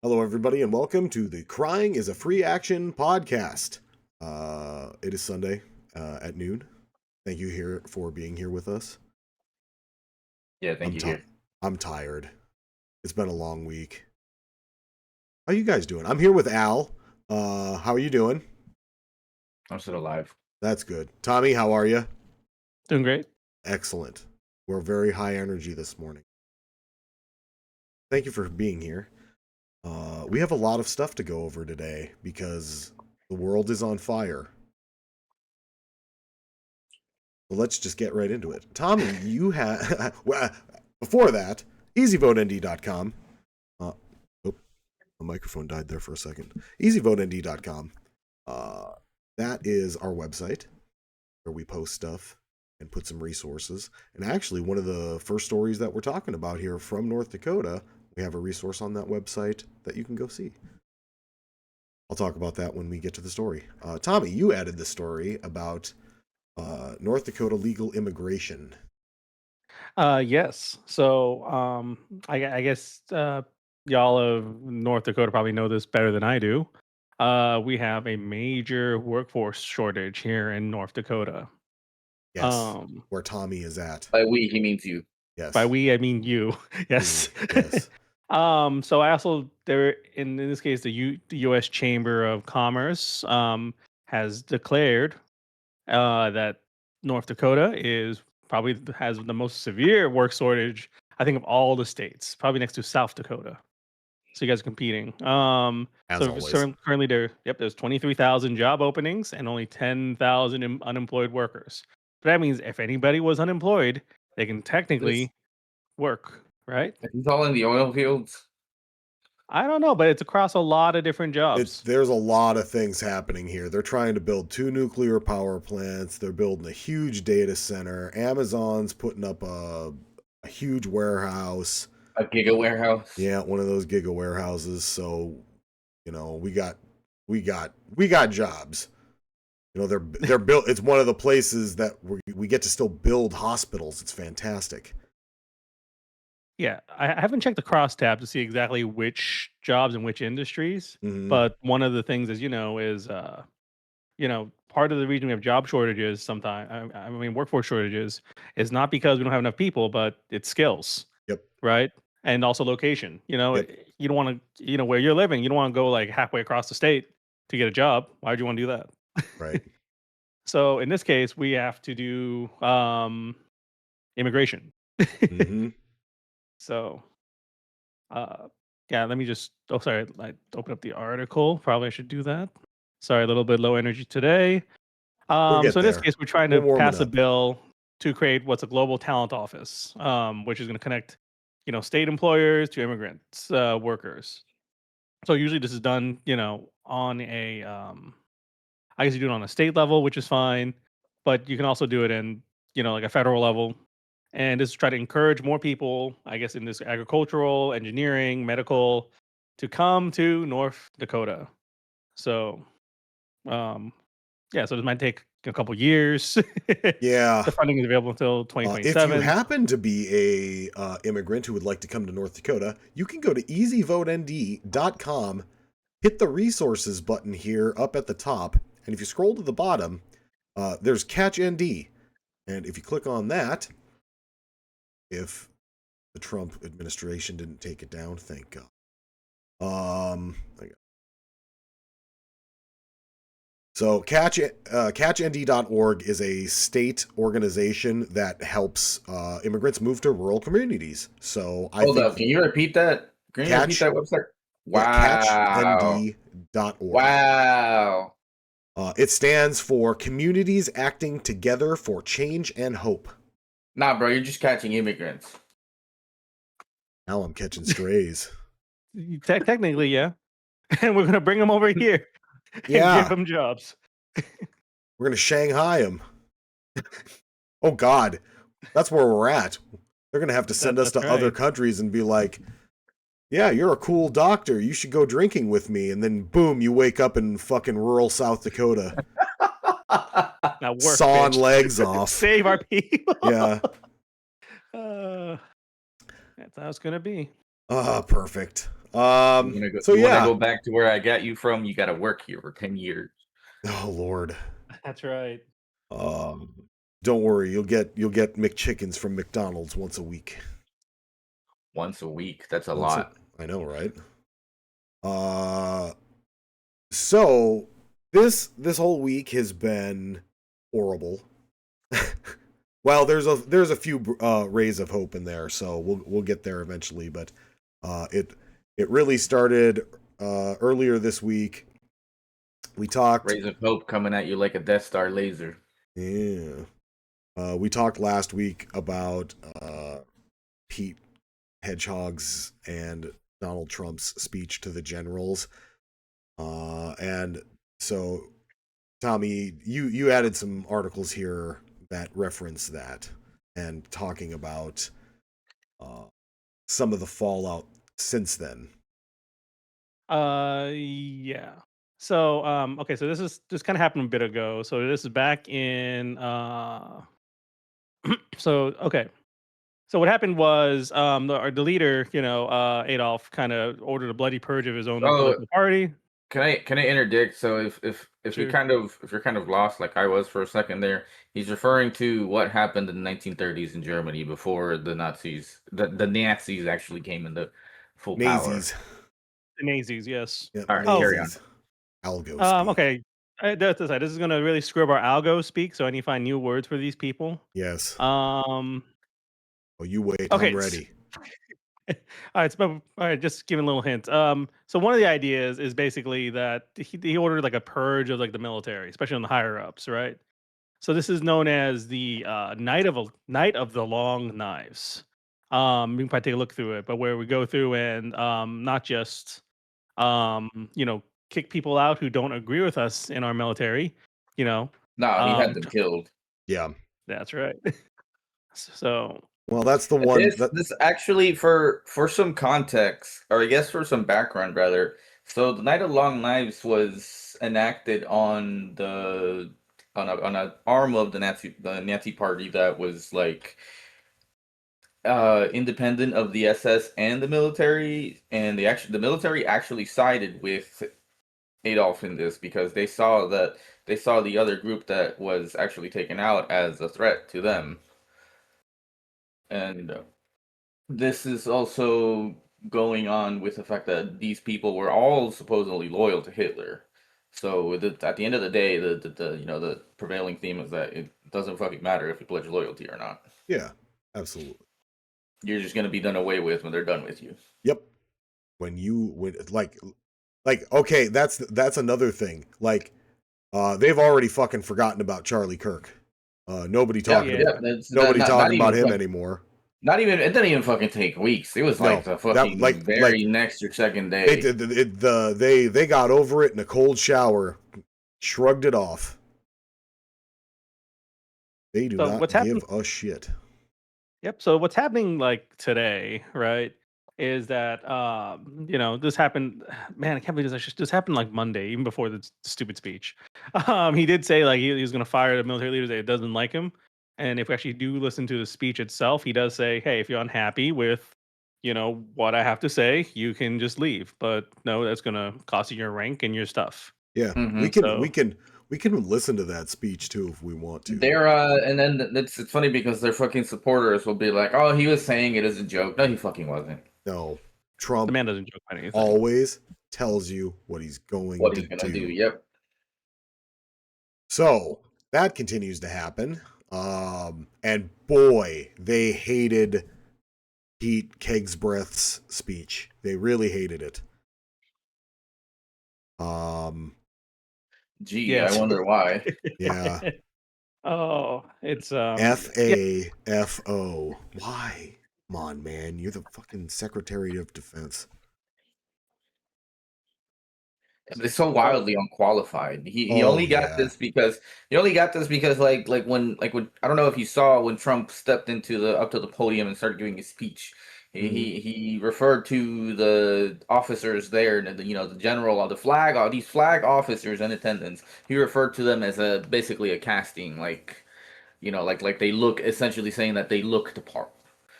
Hello, everybody, and welcome to the Crying is a Free Action podcast. It is Sunday at noon. Thank you here for being here with us. Yeah, thank you. Here. I'm tired. It's been a long week. How you guys doing? I'm here with Al. How are you doing? I'm still alive. That's good. Tommy, how are you? Doing great. Excellent. We're very high energy this morning. Thank you for being here. We have a lot of stuff to go over today because the world is on fire. Well, let's just get right into it. Tommy, you have... before that, easyvotend.com. The microphone died there for a second. easyvotend.com. That is our website where we post stuff and put some resources. And actually, one of the first stories that we're talking about here from North Dakota, we have a resource on that website that you can go see. I'll talk about that when we get to the story. Tommy, you added the story about North Dakota legal immigration. Yes. So I guess y'all of North Dakota probably know this better than I do. We have a major workforce shortage here in North Dakota. Yes, where Tommy is at. By we, he means you. Yes. By we, I mean you. Yes. Yes. So I also in this case the U.S. Chamber of Commerce has declared that North Dakota probably has the most severe work shortage, I think, of all the states, probably next to South Dakota. So you guys are competing. Currently there's 23,000 job openings and only 10,000 unemployed workers. But that means if anybody was unemployed, they can technically work, right? He's all in the oil fields. I don't know, but it's across a lot of different jobs. There's a lot of things happening here. They're trying to build 2 nuclear power plants. They're building a huge data center. Amazon's putting up a huge warehouse. A giga warehouse. Yeah, one of those giga warehouses. So, we got jobs. They're built. It's one of the places that we get to still build hospitals. It's fantastic. Yeah, I haven't checked the crosstab to see exactly which jobs and which industries, but one of the things is part of the reason we have job shortages sometimes, workforce shortages, is not because we don't have enough people, but it's skills. Yep. Right? And also location. Yep. You don't want to, where you're living, you don't want to go like halfway across the state to get a job. Why would you want to do that? Right. So in this case, we have to do immigration. So, let me just. Oh, sorry. I opened up the article. Probably I should do that. Sorry, a little bit low energy today. So in this case, we're trying to pass a bill to create what's a global talent office, which is going to connect, state employers to immigrants, workers. So usually this is done, on a, I guess you do it on a state level, which is fine, but you can also do it in, like a federal level. And this is try to encourage more people, I guess, in this agricultural, engineering, medical, to come to North Dakota. So, so this might take a couple years. Yeah. The funding is available until 2027. If you happen to be a immigrant who would like to come to North Dakota, you can go to easyvotend.com, hit the resources button here up at the top, and if you scroll to the bottom, there's Catch ND. And if you click on that, if the Trump administration didn't take it down, thank God. So catchnd.org is a state organization that helps immigrants move to rural communities. So Hold up, can you repeat that? Can you repeat that website? Wow. Catchnd.org. Wow. It stands for Communities Acting Together for Change and Hope. Nah, bro, you're just catching immigrants. Now I'm catching strays. Technically, yeah. And we're going to bring them over here. Yeah. And give them jobs. We're going to Shanghai them. Oh, God. That's where we're at. They're going to have to send us to other countries and be like, yeah, you're a cool doctor. You should go drinking with me. And then, boom, you wake up in fucking rural South Dakota. Sawing legs off. Save our people. Yeah. That's how it's going to be. Perfect. So you yeah. wanna go back to where I got you from? You got to work here for 10 years. Oh Lord. That's right. Don't worry, you'll get McChickens from McDonald's once a week. Once a week. That's a lot. I know, right? So this whole week has been horrible. Well, there's a few rays of hope in there, so we'll get there eventually. But it really started earlier this week. We talked Rays of hope coming at you like a Death Star laser. Yeah. We talked last week about Pete Hedgehog's and Donald Trump's speech to the generals. And so, Tommy, you added some articles here that reference that and talking about some of the fallout since then. Yeah. So, okay, so this kind of happened a bit ago. So this is back in so okay. So what happened was the leader, Adolf kind of ordered a bloody purge of his own Oh, political party. can I interdict? So if you're Sure. kind of lost like I was for a second there, he's referring to what happened in the 1930s in Germany before the Nazis actually came into full power. Nazis. The Nazis, yes. Yep, All right, Oh, carry on. Algo speak. Okay. That's this. This is gonna really scrub our algo speak, so I need to find new words for these people. Yes. Um. Oh, you wait. Okay. I'm ready. All right, all right, just giving a little hint. So one of the ideas is basically that he ordered like a purge of like the military, especially on the higher ups, right? So this is known as the Night of the Long Knives. You can probably take a look through it, but where we go through and not just kick people out who don't agree with us in our military, you know. No, he had them killed. Yeah. That's right. So well, that's the one. This actually for some context, or I guess for some background rather. So the Night of Long Knives was enacted on on an arm of the Nazi party that was like independent of the SS and the military, and the military actually sided with Adolf in this because they saw the other group that was actually taken out as a threat to them. And this is also going on with the fact that these people were all supposedly loyal to Hitler. So at the end of the day, the prevailing theme is that it doesn't fucking matter if you pledge loyalty or not. Yeah, absolutely. You're just gonna be done away with when they're done with you. Yep. When okay, that's another thing. Like, they've already fucking forgotten about Charlie Kirk. Nobody talking about him anymore. Not even it didn't even fucking take weeks. It was like the fucking next or second day. They got over it in a cold shower, shrugged it off. They do not give a shit. Yep. So what's happening like today, right, is that this happened. Man, I can't believe this happened like Monday, even before the stupid speech. He did say like he was going to fire the military leaders that doesn't like him. And if we actually do listen to the speech itself, he does say, "Hey, if you're unhappy with, what I have to say, you can just leave. But no, that's going to cost you your rank and your stuff." Yeah, we can listen to that speech too if we want to. And then it's funny because their fucking supporters will be like, "Oh, he was saying it as a joke." No, he fucking wasn't. No, Trump the man doesn't joke about anything. Always tells you what he's going to do. Yep. So that continues to happen. And boy, they hated Pete Kegsbreath's speech. They really hated it. Gee, yes. I wonder why. Yeah. Oh, it's FAFO. Why? Come on, man. You're the fucking Secretary of Defense. It's so wildly unqualified. He only got this because like when I don't know if you saw when Trump stepped up to the podium and started giving his speech. He referred to the officers there and the general these flag officers in attendance. He referred to them as basically a casting, like they look, essentially saying that they look the part.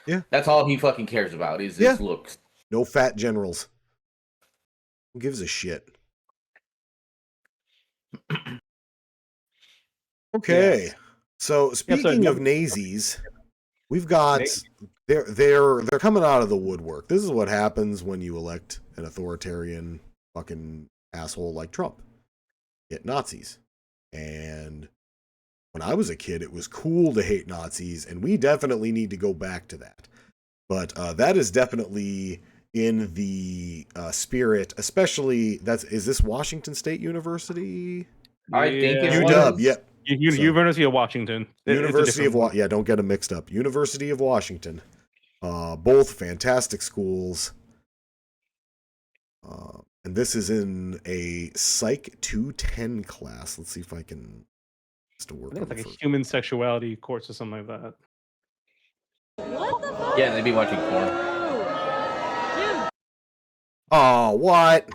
Yeah, that's all he fucking cares about is his looks. No fat generals. Who gives a shit? Okay. Yes. So speaking of Nazis, we've got they're coming out of the woodwork. This is what happens when you elect an authoritarian fucking asshole like Trump. Get Nazis. And when I was a kid, it was cool to hate Nazis, and we definitely need to go back to that. But that is definitely in the spirit, especially is this Washington State University? I think it UW, was. yep. University of Washington. University of Washington. Yeah, don't get them mixed up. University of Washington. Both fantastic schools. And this is in a Psych 210 class. Let's see if I can still work on it. It's like a human sexuality course or something like that. What the fuck? Yeah, they'd be watching porn. Oh, what?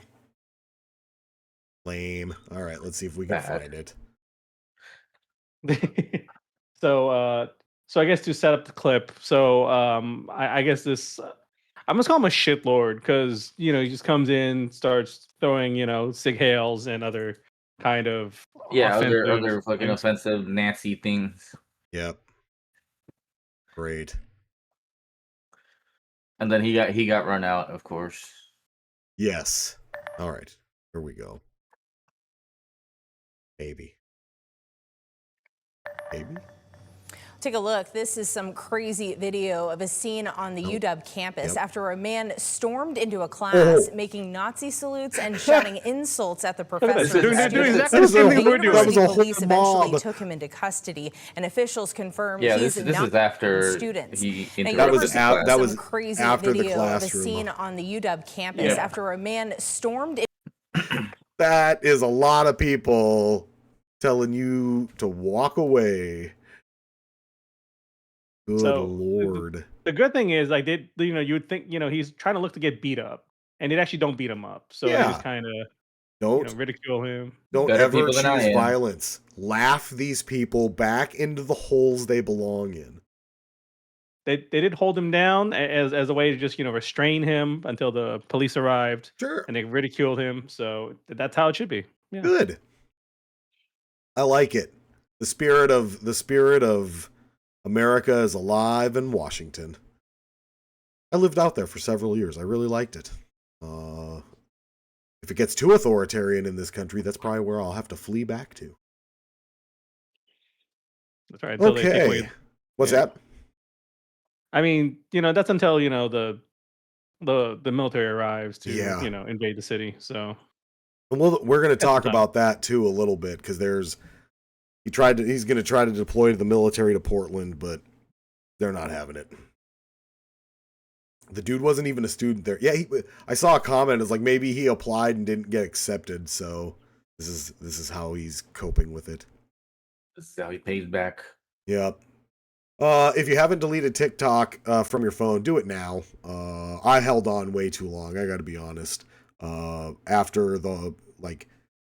Lame. All right, let's see if we can find it. So I guess to set up the clip, so I guess this I'm just call him a shitlord because he just comes in, starts throwing sig hails and other kind of other fucking offensive Nazi things. Yep. Great. And then he got run out, of course. Yes. All right. Here we go. Maybe. Take a look. This is some crazy video of a scene on the UW campus after a man stormed into a class making Nazi salutes and shouting insults at the professor. They're doing exactly the same thing we're doing. That was a police eventually took him into custody, and officials confirmed he's this not is after students. That was crazy after video the classroom. of a scene on the UW campus after a man stormed in. That is a lot of people telling you to walk away. Good Lord. The good thing is, you would think, he's trying to look to get beat up, and it actually don't beat him up. So he's kind of don't ridicule him. Don't ever choose violence. Laugh these people back into the holes they belong in. They did hold him down as a way to just restrain him until the police arrived. Sure. And they ridiculed him. So that's how it should be. Yeah. Good. I like it. The spirit of America is alive in Washington. I lived out there for several years. I really liked it. If it gets too authoritarian in this country, that's probably where I'll have to flee back to. That's right. Okay. What's that? I mean, that's until the military arrives to invade the city. So we're going to talk about that too a little bit because he's going to try to deploy the military to Portland, but they're not having it. The dude wasn't even a student there. Yeah, I saw a comment. It's like maybe he applied and didn't get accepted. So this is how he's coping with it. This is how he pays back. Yep. If you haven't deleted TikTok from your phone, do it now. I held on way too long. I got to be honest. After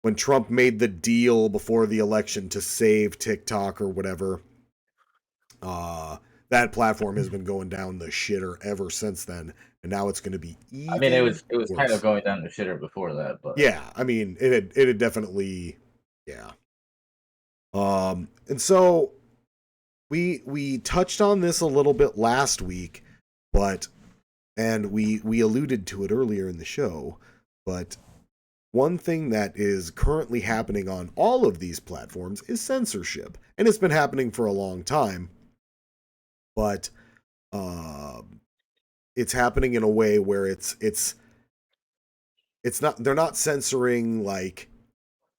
when Trump made the deal before the election to save TikTok or whatever, that platform has been going down the shitter ever since then, and now it's going to be even. I mean, it was kind of going down the shitter before that, but yeah, I mean, it had definitely, yeah. And so we touched on this a little bit last week, and we alluded to it earlier in the show, but one thing that is currently happening on all of these platforms is censorship, and it's been happening for a long time. But it's happening in a way where it's not, they're not censoring like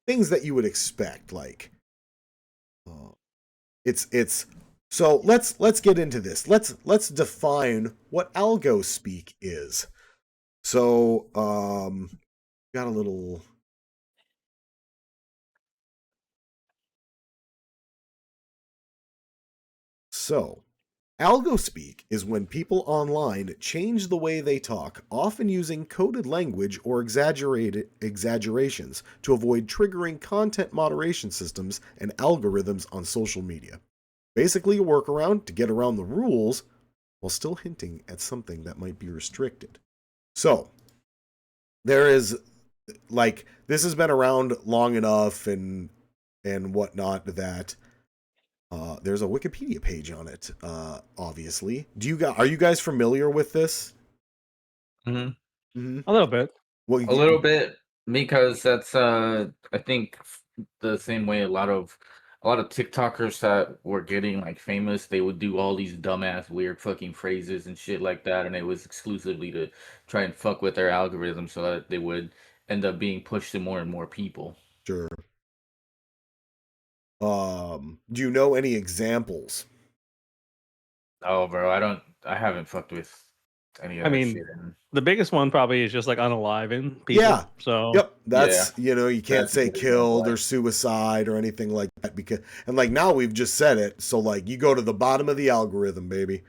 things that you would expect, like it's so let's get into this. Let's define what algo speak is. So got a little. So, algospeak is when people online change the way they talk, often using coded language or exaggerations to avoid triggering content moderation systems and algorithms on social media. Basically a workaround to get around the rules while still hinting at something that might be restricted. So, there is like this has been around long enough and whatnot that there's a Wikipedia page on it. Obviously, are you guys familiar with this? Mm-hmm. Mm-hmm. A little bit. Well, a little bit, because that's I think the same way a lot of TikTokers that were getting like famous, they would do all these dumbass weird fucking phrases and shit like that, and it was exclusively to try and fuck with their algorithm so that they would end up being pushed to more and more people. Sure. Do you know any examples? Oh, bro, I haven't fucked with any of I that mean, shit. the biggest one probably is just like unaliving people. Yeah. So Yep. That's, you can't That's a say good killed example. or suicide or anything like that because, and like now we've just said it. So like you go to the bottom of the algorithm, baby.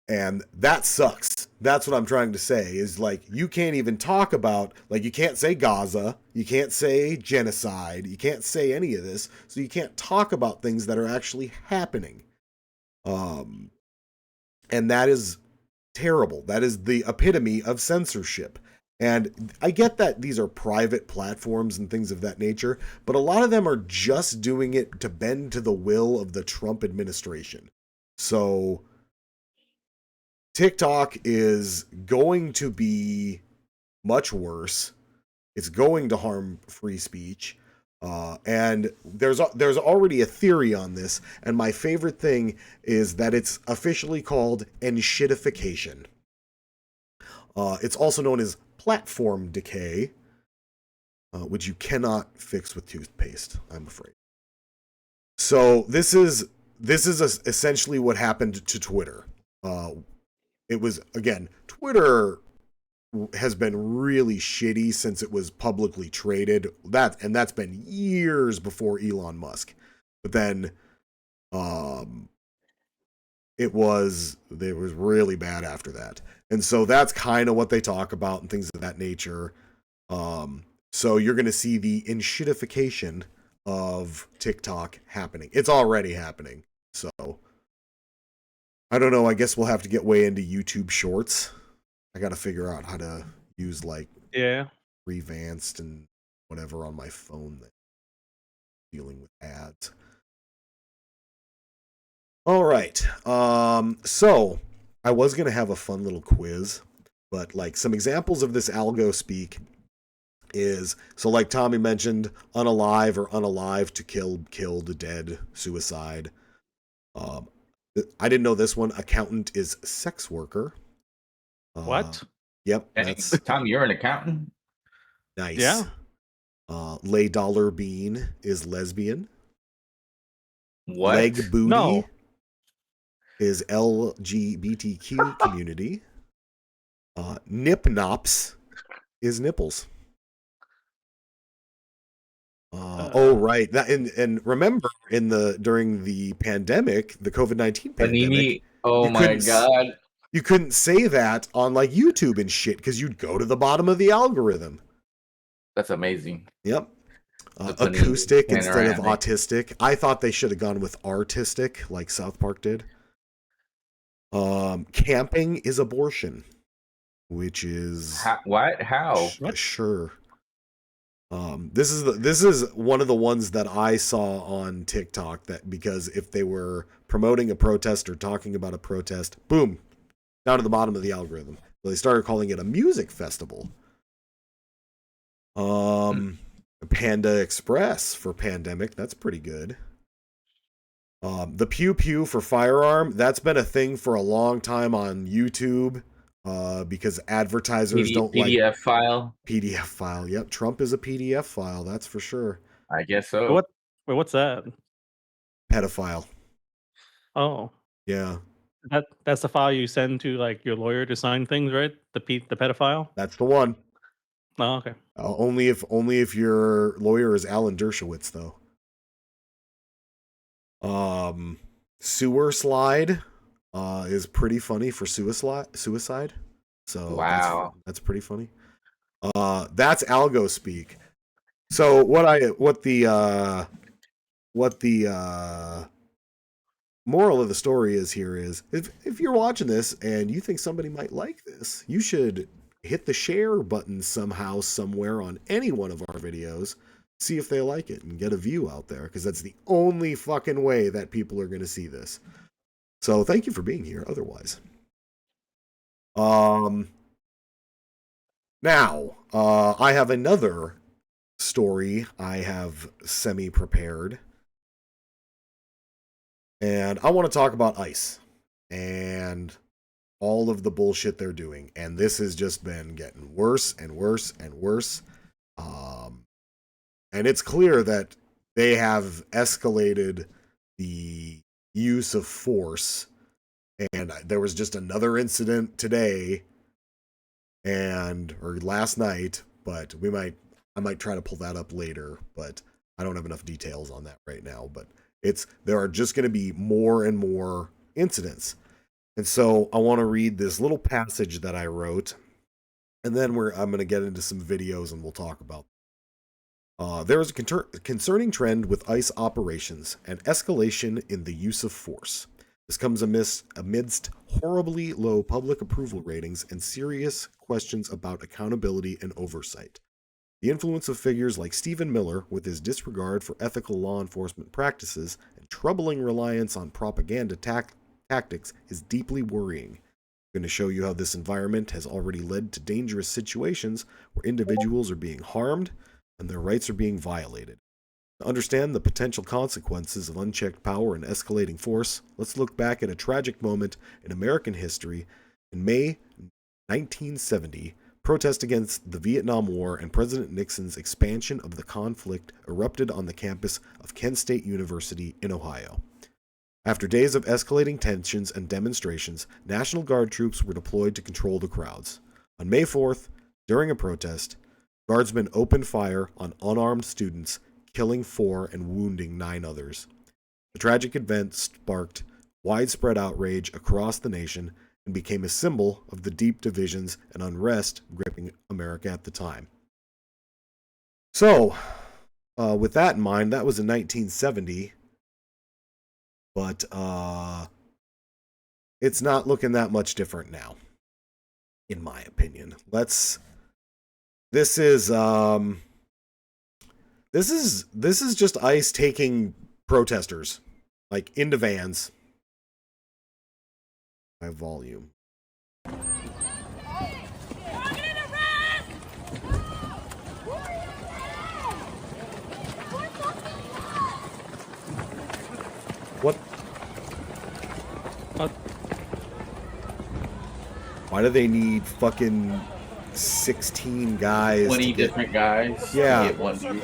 And that sucks. That's what I'm trying to say is like you can't even talk about, like you can't say Gaza, you can't say genocide, you can't say any of this, so you can't talk about things that are actually happening. And that is terrible. That is the epitome of censorship. And I get that these are private platforms and things of that nature, but a lot of them are just doing it to bend to the will of the Trump administration. So TikTok is going to be much worse. It's going to harm free speech. And there's already a theory on this, and my favorite thing is that it's officially called enshittification. It's also known as platform decay, which you cannot fix with toothpaste, I'm afraid. So this is essentially what happened to Twitter. It was, again, Twitter has been really shitty since it was publicly traded. That's been years before Elon Musk. But then it was really bad after that. And so that's kind of what they talk about and things of that nature. So you're going to see the enshittification of TikTok happening. It's already happening. So I don't know. I guess we'll have to get way into YouTube Shorts. I got to figure out how to use like Revanced and whatever on my phone that dealing with ads. All right. So I was going to have a fun little quiz, but like some examples of this algo speak is, so like Tommy mentioned, unalive or unalive to killed, dead, suicide. I didn't know this one. Accountant is sex worker. What? Yep. That's Tom, you're an accountant? Nice. Yeah. Lay dollar bean is lesbian. What? Leg booty No. is LGBTQ community. Nip nops is nipples. Oh right, that and remember during the pandemic, the COVID-19 pandemic. Oh my god, you couldn't say that on like YouTube and shit because you'd go to the bottom of the algorithm. That's amazing. Yep. Acoustic instead of autistic. I thought they should have gone with artistic, like South Park did. Camping is abortion, which is what? How? Sure. This is one of the ones that I saw on TikTok that because if they were promoting a protest or talking about a protest, boom, down to the bottom of the algorithm. So they started calling it a music festival. Panda Express for pandemic, that's pretty good. The pew pew for firearm, that's been a thing for a long time on YouTube. Because advertisers don't like PDF file. PDF file. Yep, Trump is a PDF file. That's for sure. I guess so. What's that? Pedophile. Oh, yeah. That's the file you send to like your lawyer to sign things, right? The pedophile. That's the one. Oh, okay. Only if your lawyer is Alan Dershowitz, though. Sewer slide is pretty funny for suicide. So wow, that's pretty funny. That's algo speak. So what the moral of the story is here is if you're watching this and you think somebody might like this, you should hit the share button somehow, somewhere on any one of our videos. See if they like it and get a view out there, because that's the only fucking way that people are going to see this. So thank you for being here otherwise. Now, I have another story I have semi-prepared. And I want to talk about ICE and all of the bullshit they're doing. And this has just been getting worse and worse and worse. And it's clear that they have escalated the use of force. And there was just another incident today or last night, but I might try to pull that up later, but I don't have enough details on that right now. But there are just going to be more and more incidents. And so I want to read this little passage that I wrote, and then I'm going to get into some videos and we'll talk about it. There is a concerning trend with ICE operations and escalation in the use of force. This comes amidst horribly low public approval ratings and serious questions about accountability and oversight. The influence of figures like Stephen Miller, with his disregard for ethical law enforcement practices and troubling reliance on propaganda tactics, is deeply worrying. I'm going to show you how this environment has already led to dangerous situations where individuals are being harmed and their rights are being violated. To understand the potential consequences of unchecked power and escalating force, let's look back at a tragic moment in American history. In May 1970, protest against the Vietnam War and President Nixon's expansion of the conflict erupted on the campus of Kent State University in Ohio. After days of escalating tensions and demonstrations, National Guard troops were deployed to control the crowds. On May 4th, during a protest, guardsmen opened fire on unarmed students, killing 4 and wounding 9 others. The tragic event sparked widespread outrage across the nation and became a symbol of the deep divisions and unrest gripping America at the time. So, with that in mind, that was in 1970, but it's not looking that much different now, in my opinion. This is just ICE taking protesters, like, into vans. My volume. What? Why do they need fucking 16 guys? 20 different guys. Yeah. Get one dude.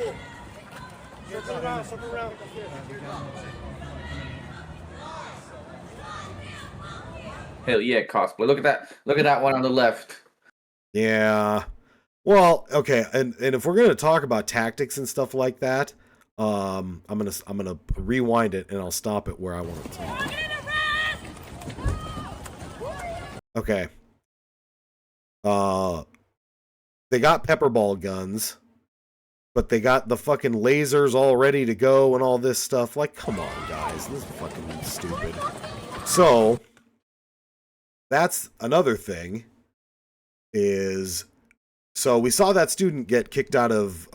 Hell yeah, cosplay. Look at that. Look at that one on the left. Yeah. Well, okay, and if we're gonna talk about tactics and stuff like that, I'm gonna rewind it and I'll stop it where I want it to. Okay. They got pepper ball guns, but they got the fucking lasers all ready to go and all this stuff. Like, come on, guys, this is fucking stupid. So that's another thing. So we saw that student get kicked out of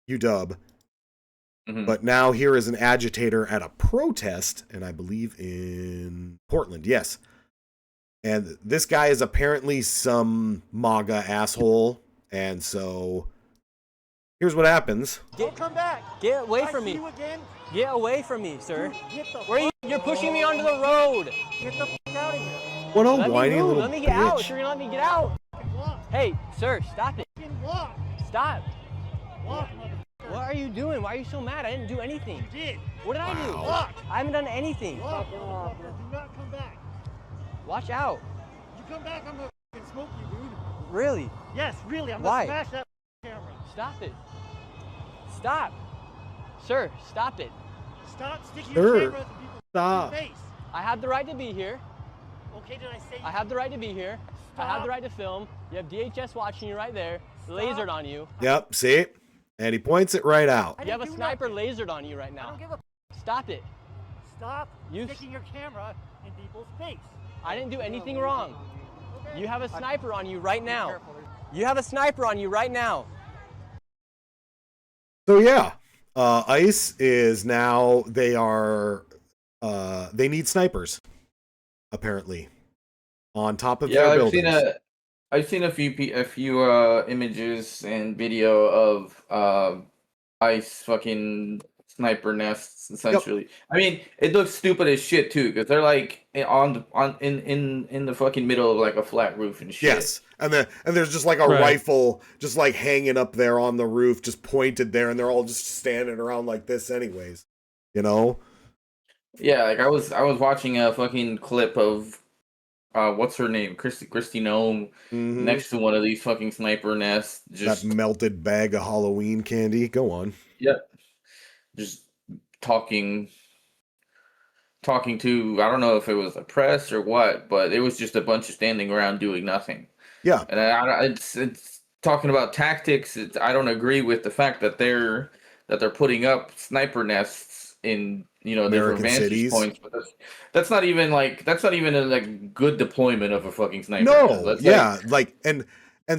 UW, but now here is an agitator at a protest, and I believe in Portland, yes. And this guy is apparently some MAGA asshole, and so here's what happens. Come back. Get away from me. Get away from me, sir. Where are you? You're pushing me onto the road. Get the f out of here. What a whiny little Let me get out. bitch. You're gonna let me get out. Hey, sir, stop it. Stop. What are you doing? Why are you so mad? I didn't do anything. You did. What did I do? Wow. I haven't done anything. Do not come back. Watch out. You come back, I'm gonna f***ing smoke you, dude. Really? Yes, really. I'm Why? gonna smash that camera. Stop it. Stop. Sir, stop it. Stop sticking Sir, your camera at people's stop. face. I have the right to be here. Okay, did I say? I have the right to be here. I have Stop. the right to film. You have DHS watching you right there. Stop. Lasered on you. Yep, see? And he points it right out. You have a do sniper nothing. lasered on you right I now. don't give a Stop it. Stop You- sticking your camera in people's face. I didn't do anything wrong. You have a sniper on you right now. You have a sniper on you right now. So yeah, ICE is now, they need snipers, apparently, on top of their buildings. I've seen a few images and video of ICE fucking sniper nests, essentially. Yep. I mean, it looks stupid as shit too, because they're like in the fucking middle of like a flat roof and shit. Yes, and there's just like a rifle just like hanging up there on the roof, just pointed there, and they're all just standing around like this, anyways. You know? Yeah, like I was watching a fucking clip of what's her name, Christy Nome, next to one of these fucking sniper nests. Just that melted bag of Halloween candy. Go on. Yep. Just talking to, I don't know if it was the press or what, but it was just a bunch of standing around doing nothing. Yeah. And it's talking about tactics. I don't agree with the fact that they're putting up sniper nests in, you know, American different vantage cities. points, but that's not even a like good deployment of a fucking sniper. No, yeah, and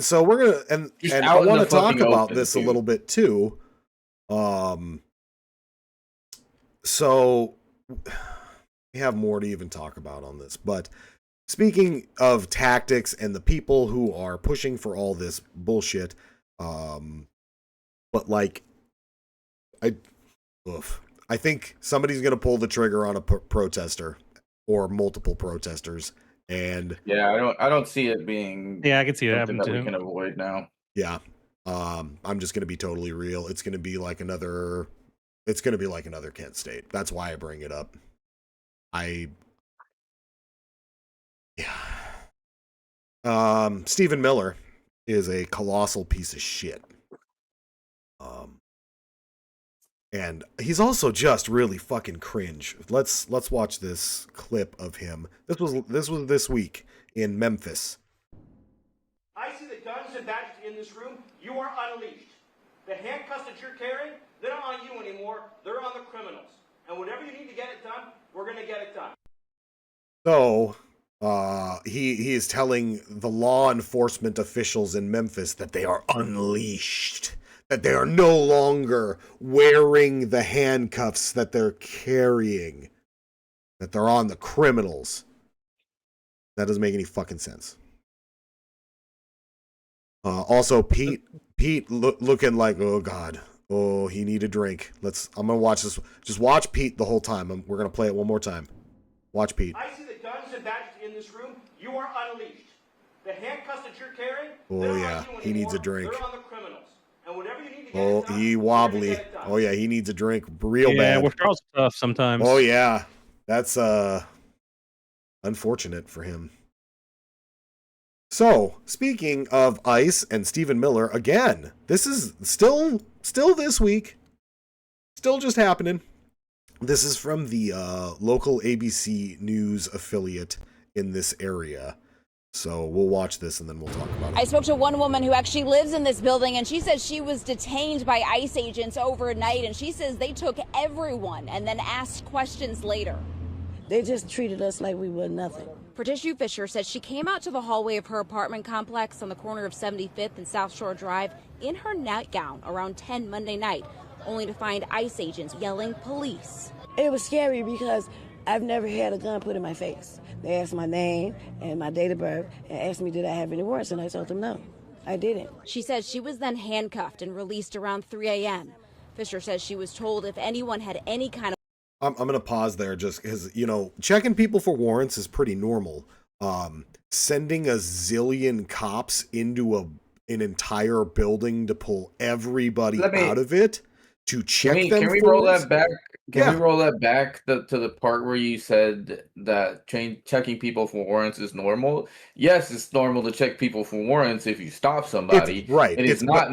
so we're gonna and I want to talk about this a little bit too. So we have more to even talk about on this, but speaking of tactics and the people who are pushing for all this bullshit, but like, I think somebody's gonna pull the trigger on a protester or multiple protesters, and yeah, I don't see it being I can see it happening that too. We can avoid now. Yeah, I'm just gonna be totally real. It's gonna be like another Kent State. That's why I bring it up. Stephen Miller is a colossal piece of shit. And he's also just really fucking cringe. Let's watch this clip of him. This was this week in Memphis. I see the guns and badges in this room. You are unleashed. The handcuffs that you're carrying, they're not on you anymore. They're on the criminals. And whatever you need to get it done, we're going to get it done. So, he is telling the law enforcement officials in Memphis that they are unleashed, that they are no longer wearing the handcuffs that they're carrying, that they're on the criminals. That doesn't make any fucking sense. Also, Pete looking like, oh God, oh, he need a drink. I'm gonna watch this. Just watch Pete the whole time. We're gonna play it one more time. Watch Pete. I see the guns and badges in this room. You are unleashed. The handcuffs that you're carrying, oh yeah, he needs a drink. They're on the criminals. And whatever you need to get oh, it done, he wobbly. Oh yeah, he needs a drink real bad. Yeah, withdrawals tough sometimes. Oh yeah, that's unfortunate for him. So, speaking of ICE and Stephen Miller, again, this is still this week. Still just happening. This is from the local ABC News affiliate in this area. So we'll watch this and then we'll talk about it. I spoke to one woman who actually lives in this building, and she says she was detained by ICE agents overnight, and she says they took everyone and then asked questions later. They just treated us like we were nothing. Pratishu Fisher says she came out to the hallway of her apartment complex on the corner of 75th and South Shore Drive in her nightgown around 10 Monday night, only to find ICE agents yelling police. It was scary because I've never had a gun put in my face. They asked my name and my date of birth and asked me did I have any warrants, and I told them no, I didn't. She says she was then handcuffed and released around 3 a.m. Fisher says she was told if anyone had any kind of... I'm going to pause there just because, checking people for warrants is pretty normal. Sending a zillion cops into an entire building to pull everybody out of it to check them. Can we roll that back? Can we roll that back to the part where you said that checking people for warrants is normal? Yes, it's normal to check people for warrants if you stop somebody. Right. It is not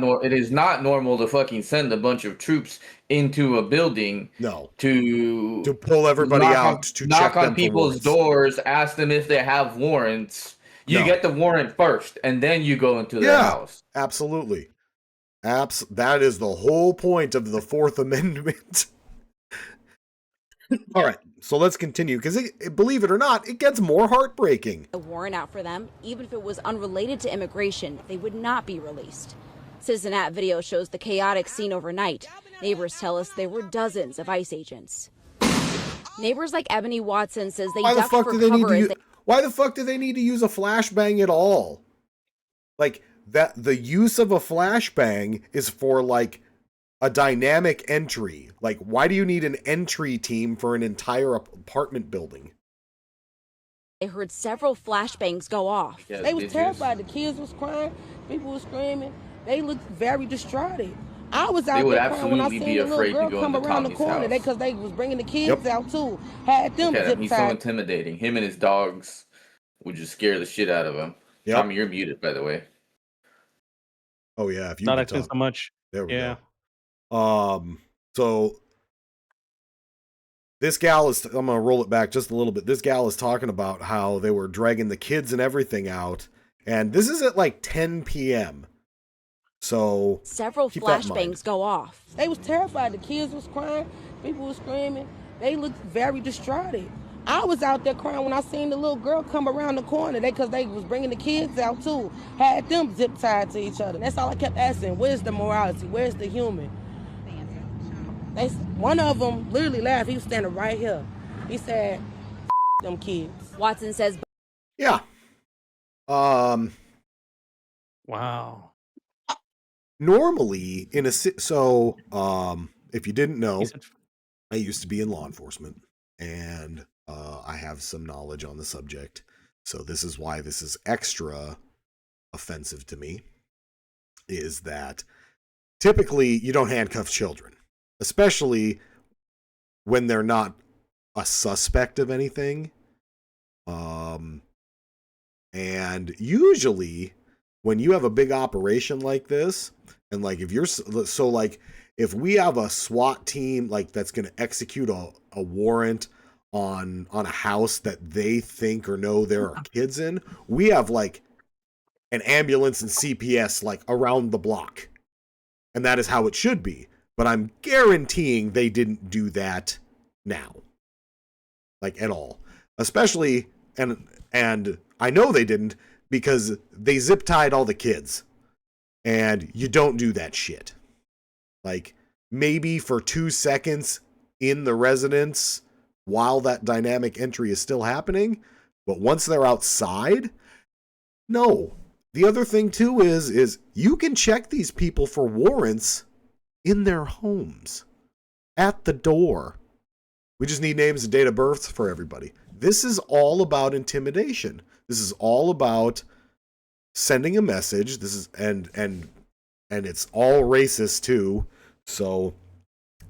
normal to fucking send a bunch of troops into a building. No. To pull everybody out to knock on people's doors, ask them if they have warrants. You get the warrant first, and then you go into their house. Absolutely. That is the whole point of the Fourth Amendment. All right. let's continue, because believe it or not, it gets more heartbreaking. A warrant out for them, even if it was unrelated to immigration, they would not be released. Citizen video shows the chaotic scene overnight. Neighbors tell us there were dozens of ICE agents. Neighbors like Ebony Watson says they ducked for cover. Why the fuck do they need to use a flashbang at all? Like, that the use of a flashbang is for, like, a dynamic entry. Like, why do you need an entry team for an entire apartment building? They heard several flashbangs go off. Yeah, they was terrified. The kids was crying. People was screaming. They looked very distraught. I was out there crying when I seen the little girl come around the corner. Because they was bringing the kids out too. Had them zip tied. He's so intimidating. Him and his dogs would just scare the shit out of him. Yep. Tommy, you're muted, by the way. Oh yeah, if you not acting so much. There we go. So this gal is, I'm gonna roll it back just a little bit. This gal is talking about how they were dragging the kids and everything out, and this is at like 10 p.m. So several flashbangs go off. They was terrified. The kids was crying. People was screaming. They looked very distraught. I was out there crying when I seen the little girl come around the corner. Because they was bringing the kids out too. Had them zip tied to each other. That's all I kept asking. Where's the morality? Where's the human? One of them literally laughed. He was standing right here. He said, them kids. Watson says. Yeah. Wow. Normally, if you didn't know, I used to be in law enforcement, and I have some knowledge on the subject. So this is why this is extra offensive to me, is that typically you don't handcuff children, especially when they're not a suspect of anything. And usually when you have a big operation like this, and like if you're if we have a SWAT team like that's going to execute a warrant on a house that they think or know there are kids in, we have like an ambulance and CPS like around the block. And that is how it should be. But I'm guaranteeing they didn't do that now. Like at all. Especially, and I know they didn't, because they zip tied all the kids. And you don't do that shit. Like, maybe for 2 seconds in the residence while that dynamic entry is still happening. But once they're outside, no. The other thing too is you can check these people for warrants in their homes, at the door. We just need names and date of birth for everybody. This is all about intimidation. This is all about sending a message. This is and it's all racist too. So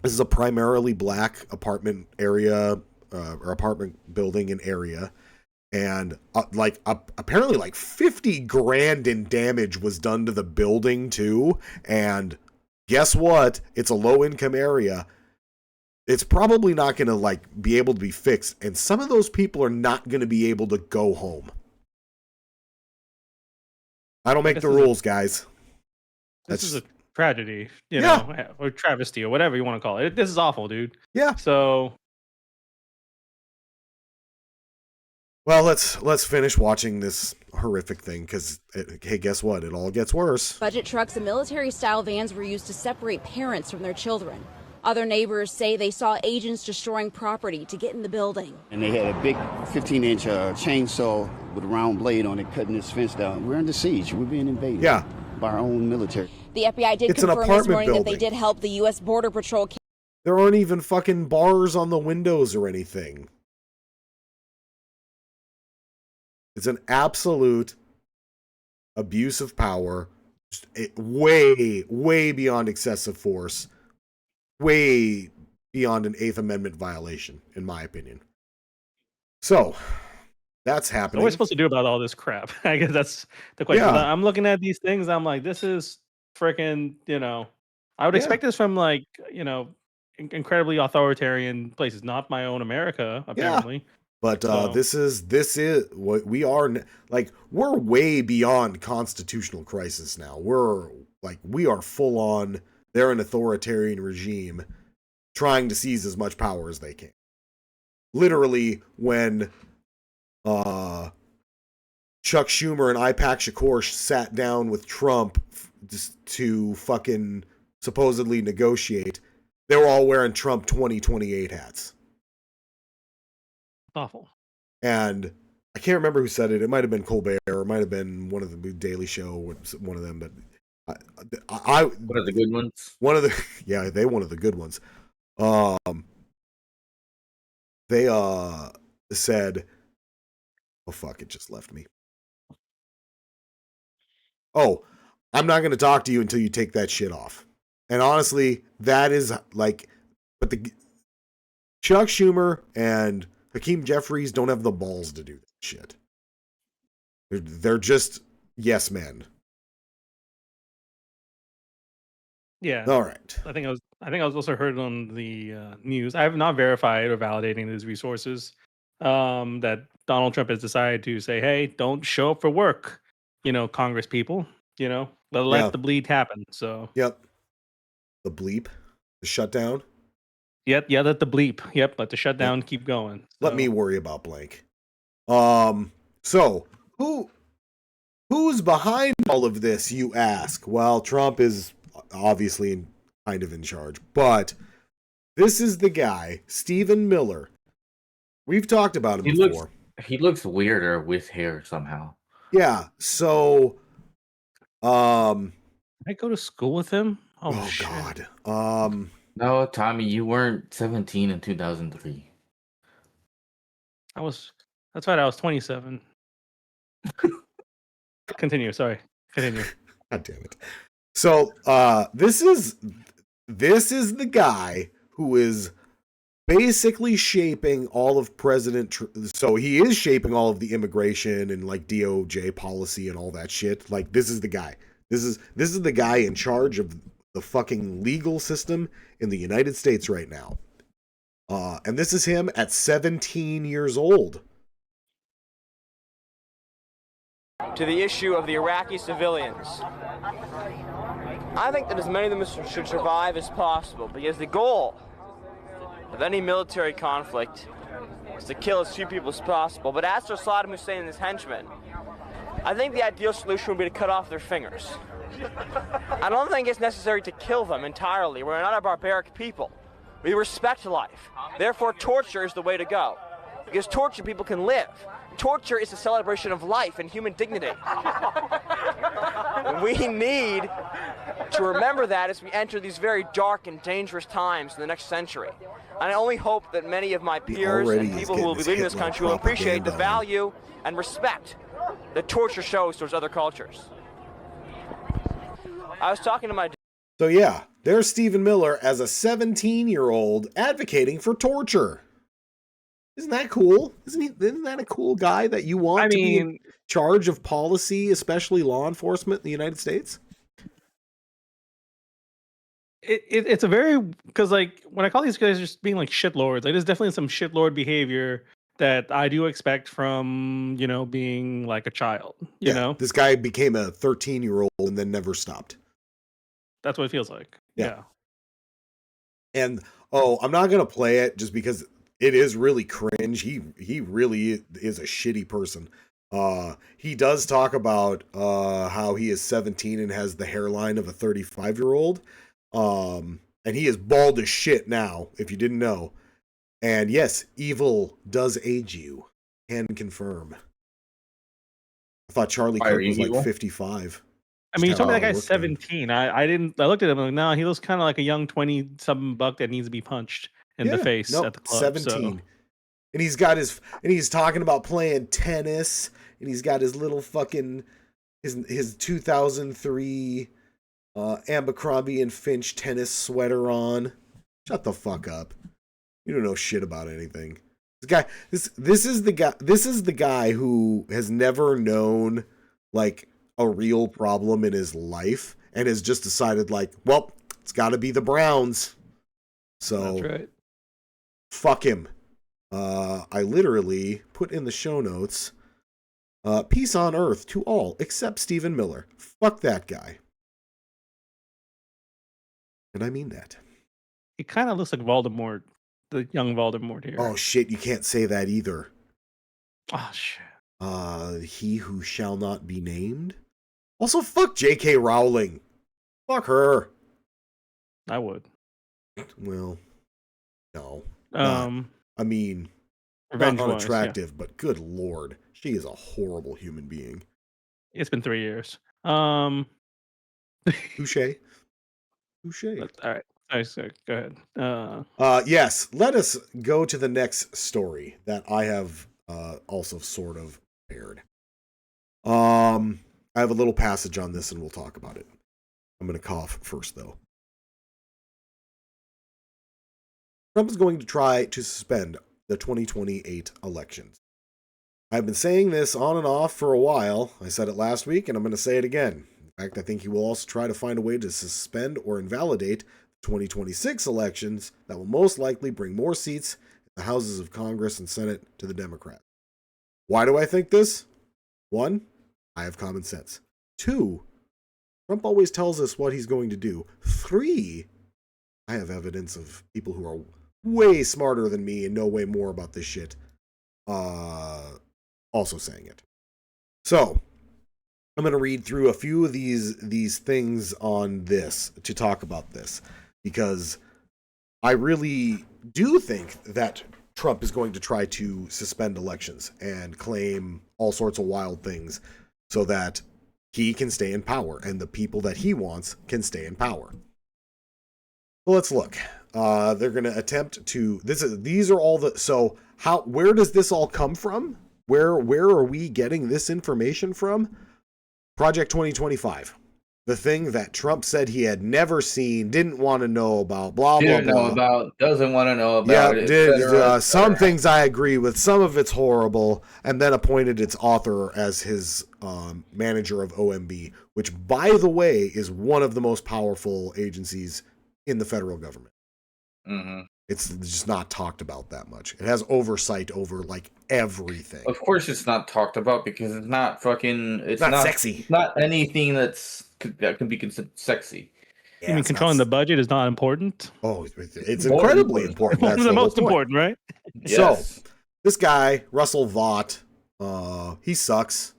this is a primarily black apartment area or apartment building and area. And apparently like 50 grand in damage was done to the building too. And guess what? It's a low income area. It's probably not going to like be able to be fixed. And some of those people are not going to be able to go home. I don't make the rules, guys. This is a tragedy, you know, or travesty or whatever you want to call it. This is awful, dude. Yeah. So, well, let's finish watching this horrific thing because, hey, guess what? It all gets worse. Budget trucks and military-style vans were used to separate parents from their children. Other neighbors say they saw agents destroying property to get in the building. And they had a big 15-inch chainsaw with a round blade on it cutting this fence down. We're under siege. We're being invaded by our own military. The FBI did confirm this morning that they did help the U.S. Border Patrol. There aren't even fucking bars on the windows or anything. It's an absolute abuse of power, way beyond excessive force, way beyond an Eighth Amendment violation, in my opinion. So, that's happening. What are we supposed to do about all this crap? I guess that's the question. Yeah. I'm looking at these things, I'm like, this is freaking, you know, I would expect this from like, you know, incredibly authoritarian places, not my own America, apparently. Yeah. But this is what we are like. We're way beyond constitutional crisis now. We are full on. They're an authoritarian regime trying to seize as much power as they can. literally when Chuck Schumer and Ipak Shakur sat down with Trump just to fucking supposedly negotiate, they were all wearing Trump 2028 hats. Awful. And I can't remember who said it. It might have been Colbert, or it might have been one of the Daily Show, one of them. But I one of the good ones. One of the one of the good ones. They said, oh fuck, it just left me. Oh, I'm not going to talk to you until you take that shit off. And honestly, that is like, but the Chuck Schumer and Hakeem Jeffries don't have the balls to do that shit. They're just yes men. Yeah. All right. I think I was also heard on the news. I have not verified or validating these resources. That Donald Trump has decided to say, "Hey, don't show up for work." Congress people. Let the bleed happen. So. Yep. The bleep, the shutdown. Yep. Yeah. Let the bleep. Yep. Let the shutdown keep going. So. Let me worry about blank. So who's behind all of this, you ask? Well, Trump is obviously kind of in charge, but this is the guy, Stephen Miller. We've talked about him before. He looks weirder with hair somehow. Yeah. So, Did I go to school with him? Oh shit. God. No, Tommy, you weren't 17 in 2003. That's right. I was 27. Continue. Sorry. Continue. God damn it. So, this is the guy who is basically shaping all of so he is shaping all of the immigration and like DOJ policy and all that shit. Like, this is the guy. This is the guy in charge of the fucking legal system in the United States right now. And this is him at 17 years old. To the issue of the Iraqi civilians, I think that as many of them should survive as possible, because the goal of any military conflict is to kill as few people as possible. But as for Saddam Hussein and his henchmen, I think the ideal solution would be to cut off their fingers. I don't think it's necessary to kill them entirely. We're not a barbaric people. We respect life. Therefore, torture is the way to go, because torture people can live. Torture is a celebration of life and human dignity. We need to remember that as we enter these very dark and dangerous times in the next century. And I only hope that many of my peers and people who will be leading this country will appreciate the value and respect that torture shows towards other cultures. I was talking to my... So yeah, there's Stephen Miller as a 17-year-old advocating for torture. Isn't that cool? Isn't that a cool guy that you want to be in charge of policy, especially law enforcement in the United States? It's a very, because like when I call these guys just being like shitlords, like there's definitely some shitlord behavior that I do expect from, being like a child, you know? This guy became a 13-year-old and then never stopped. That's what it feels like. Yeah. And, I'm not going to play it just because it is really cringe. He really is a shitty person. He does talk about how he is 17 and has the hairline of a 35-year-old. And he is bald as shit now, if you didn't know. And yes, evil does age you. Can confirm. I thought Charlie Kirk was like 55. I mean, you told me that guy's 17. I looked at him and like, no, he looks kind of like a young 20-something buck that needs to be punched in the face at the club. 17. So. And he's talking about playing tennis, and he's got his little fucking his 2003 Abercrombie and Finch tennis sweater on. Shut the fuck up. You don't know shit about anything. This is the guy who has never known like a real problem in his life and has just decided like, well, it's got to be the Browns. So that's right. Fuck him. I literally put in the show notes, peace on earth to all except Stephen Miller. Fuck that guy. And I mean that. It kind of looks like Voldemort the young Voldemort here. Oh shit, you can't say that either. Oh shit. He who shall not be named. Also, fuck J.K. Rowling. Fuck her. I would. Well, no. I mean, Revenge not unattractive, yeah. but good lord, she is a horrible human being. It's been 3 years. Touche. All right. So go ahead. Yes, let us go to the next story that I have also sort of prepared. I have a little passage on this and we'll talk about it. I'm going to cough first, though. Trump is going to try to suspend the 2028 elections. I've been saying this on and off for a while. I said it last week, and I'm going to say it again. In fact, I think he will also try to find a way to suspend or invalidate the 2026 elections that will most likely bring more seats in the houses of Congress and Senate to the Democrats. Why do I think this? 1, I have common sense. 2, Trump always tells us what he's going to do. 3, I have evidence of people who are way smarter than me and know way more about this shit also saying it. So, I'm going to read through a few of these things on this to talk about this, because I really do think that Trump is going to try to suspend elections and claim all sorts of wild things so that he can stay in power and the people that he wants can stay in power. Well, let's look. They're going to attempt to these are all the so where does this all come from? Where are we getting this information from? Project 2025. The thing that Trump said he had never seen, didn't want to know about, blah, blah, blah. Doesn't want to know about it. Some things I agree with, some of it's horrible, and then appointed its author as his manager of OMB, which, by the way, is one of the most powerful agencies in the federal government. Mm-hmm. It's just not talked about that much. It has oversight over like everything. Of course, it's not talked about because it's not fucking. It's not sexy. It's not anything that can be considered sexy. Yeah, I mean, controlling the budget is not important. Oh, it's incredibly important. That's the most important, right? Yes. So, this guy, Russell Vought, he sucks.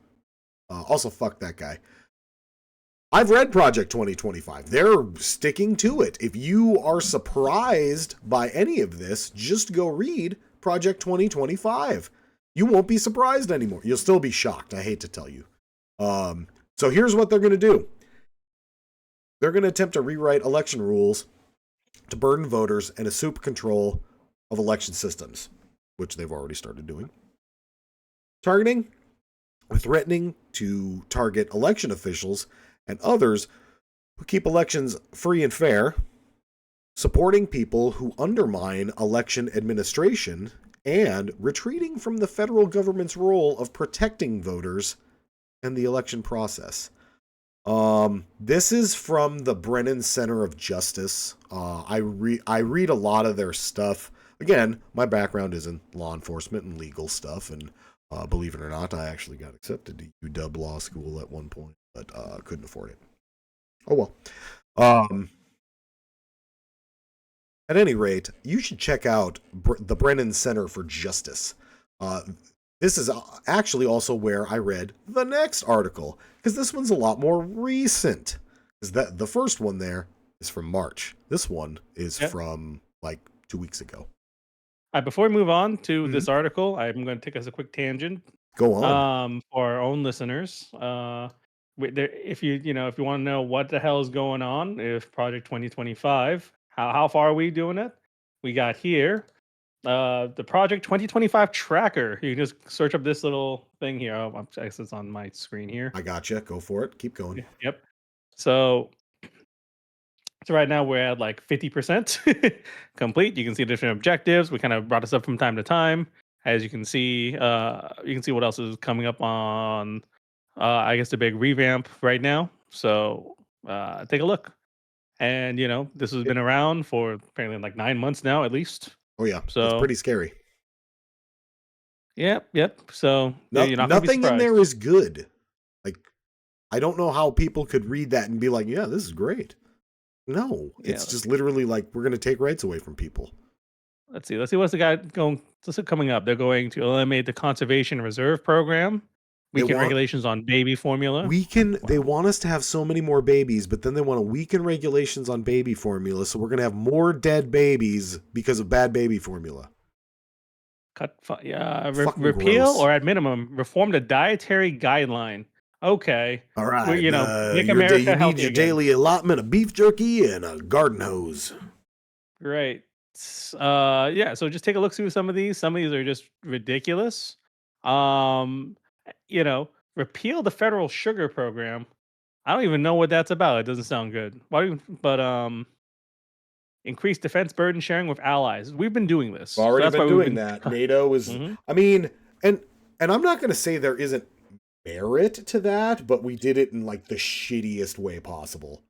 Also, fuck that guy. I've read Project 2025. They're sticking to it. If you are surprised by any of this, just go read Project 2025. You won't be surprised anymore. You'll still be shocked. I hate to tell you. So here's what they're going to do. They're going to attempt to rewrite election rules to burden voters and assume control of election systems, which they've already started doing. Targeting or threatening to target election officials and others who keep elections free and fair, supporting people who undermine election administration, and retreating from the federal government's role of protecting voters and the election process. This is from the Brennan Center of Justice. I read a lot of their stuff. Again, my background is in law enforcement and legal stuff, and believe it or not, I actually got accepted to UW Law School at one point, but couldn't afford it. Oh well. At any rate, you should check out the Brennan Center for Justice. This is actually also where I read the next article, because this one's a lot more recent. Because the first one there is from March. This one is from like 2 weeks ago. Before we move on to this article, I'm going to take us a quick tangent. Go on. For our own listeners, if you want to know what the hell is going on, if Project 2025, how far are we doing it? We got here. The Project 2025 tracker. You can just search up this little thing here. I guess it's on my screen here. I gotcha. Go for it. Keep going. Yep. So right now we're at like 50% complete. You can see different objectives. We kind of brought this up from time to time. As you can see what else is coming up on, I guess, the big revamp right now. So take a look. And, this has been around for apparently like 9 months now, at least. Oh, yeah. So it's pretty scary. Yep. So nothing in there is good. Like, I don't know how people could read that and be like, yeah, this is great. No, it's just literally like, we're going to take rights away from people. Let's see what's the guy going. What's coming up? They're going to eliminate the conservation reserve program. Weaken regulations on baby formula. They want us to have so many more babies, but then they want to weaken regulations on baby formula, so we're going to have more dead babies because of bad baby formula. Repeal gross. Or at minimum reform the dietary guideline. Okay. All right. Make America you healthy need your again. daily allotment of beef jerky and a garden hose. Right. So just take a look through some of these. Some of these are just ridiculous. Repeal the federal sugar program. I don't even know what that's about. It doesn't sound good. Increase defense burden sharing with allies. We've been doing this. We've already been doing that. NATO is, I mean, and I'm not going to say there isn't merit to that, but we did it in like the shittiest way possible.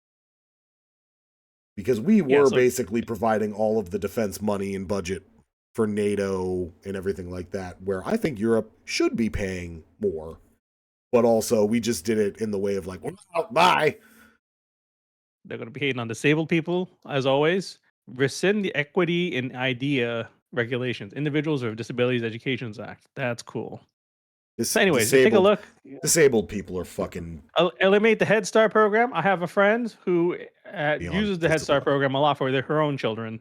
Because we were basically providing all of the defense money and budget for NATO and everything like that, where I think Europe should be paying more. But also, we just did it in the way of like, well, bye. They're going to be hating on disabled people, as always. Rescind the Equity and Idea regulations. Individuals with Disabilities Education Act. That's cool. Anyways, take a look. Disabled people are fucking... Eliminate the Head Start program. I have a friend who uses the Head Start program a lot for her own children.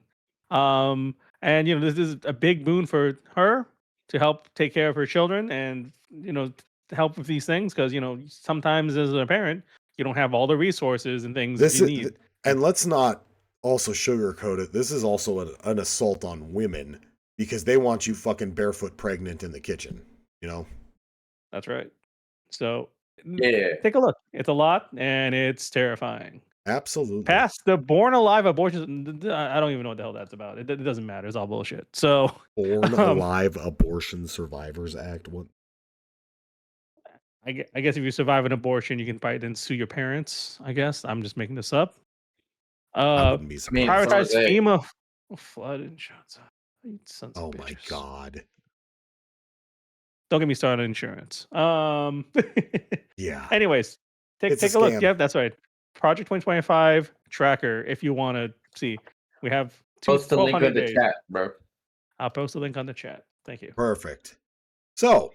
And, this is a big boon for her to help take care of her children and, help with these things. Because, sometimes as a parent, you don't have all the resources and things you need. And let's not also sugarcoat it. This is also an assault on women because they want you fucking barefoot pregnant in the kitchen, That's right. So take a look. It's a lot and it's terrifying. Absolutely. Past the Born Alive abortion. I don't even know what the hell that's about. It doesn't matter. It's all bullshit. So Born Alive Abortion Survivors Act. What? I guess if you survive an abortion, you can probably then sue your parents. I guess I'm just making this up. Prioritize FEMA flood insurance. Sons of bitches. My God. Don't get me started on insurance. Yeah. Anyways, take a look. Yep, that's right. Project 2025 tracker. If you want to see, we have post the link in the chat, bro. I'll post the link on the chat. Thank you. Perfect. So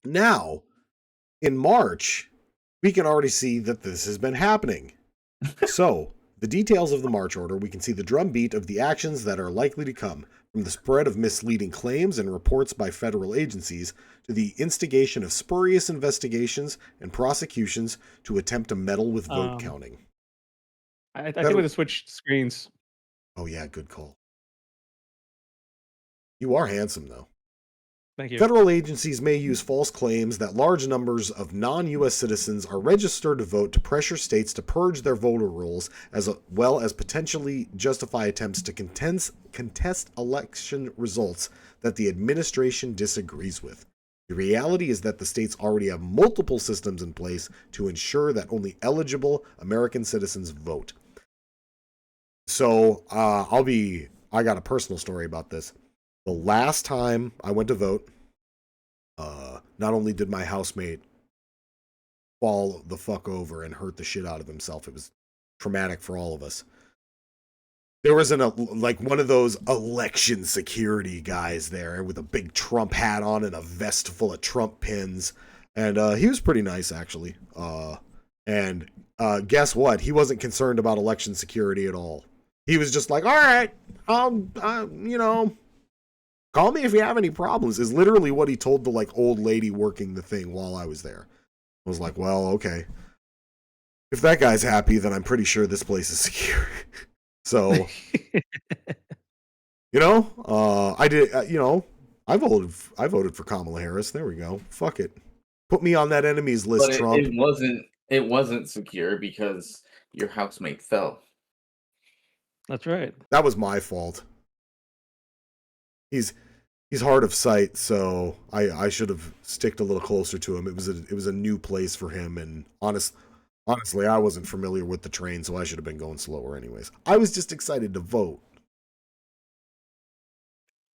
now in March, we can already see that this has been happening. So the details of the March order, we can see the drumbeat of the actions that are likely to come, from the spread of misleading claims and reports by federal agencies to the instigation of spurious investigations and prosecutions to attempt to meddle with vote counting. I think we're to switch screens. Oh yeah, good call. You are handsome though. Thank you. Federal agencies may use false claims that large numbers of non-U.S. citizens are registered to vote to pressure states to purge their voter rolls, as well as potentially justify attempts to contest election results that the administration disagrees with. The reality is that the states already have multiple systems in place to ensure that only eligible American citizens vote. So, I got a personal story about this. The last time I went to vote, not only did my housemate fall the fuck over and hurt the shit out of himself, it was traumatic for all of us. There was one of those election security guys there with a big Trump hat on and a vest full of Trump pins. And he was pretty nice, actually. And guess what? He wasn't concerned about election security at all. He was just like, all right, call me if you have any problems, is literally what he told the old lady working the thing while I was there. I was like, well, okay. If that guy's happy, then I'm pretty sure this place is secure. So, I did, I voted for Kamala Harris. There we go. Fuck it. Put me on that enemies list, but Trump. It wasn't secure because your housemate fell. That's right. That was my fault. He's hard of sight, so I should have sticked a little closer to him. It was a new place for him, and honestly, I wasn't familiar with the train, so I should have been going slower anyways. I was just excited to vote.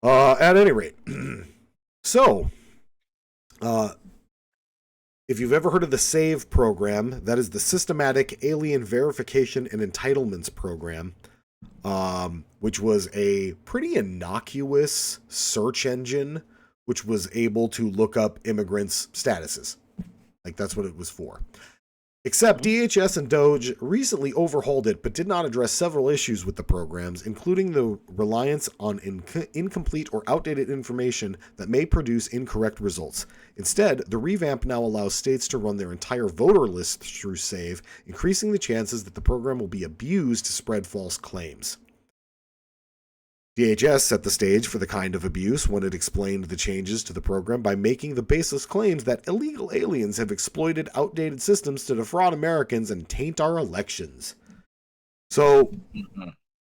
At any rate, so if you've ever heard of the SAVE program, that is the Systematic Alien Verification and Entitlements Program. which was a pretty innocuous search engine, which was able to look up immigrants' statuses. Like, that's what it was for. Except DHS and DOJ recently overhauled it, but did not address several issues with the programs, including the reliance on incomplete or outdated information that may produce incorrect results. Instead, the revamp now allows states to run their entire voter list through SAVE, increasing the chances that the program will be abused to spread false claims. DHS set the stage for the kind of abuse when it explained the changes to the program by making the baseless claims that illegal aliens have exploited outdated systems to defraud Americans and taint our elections. So,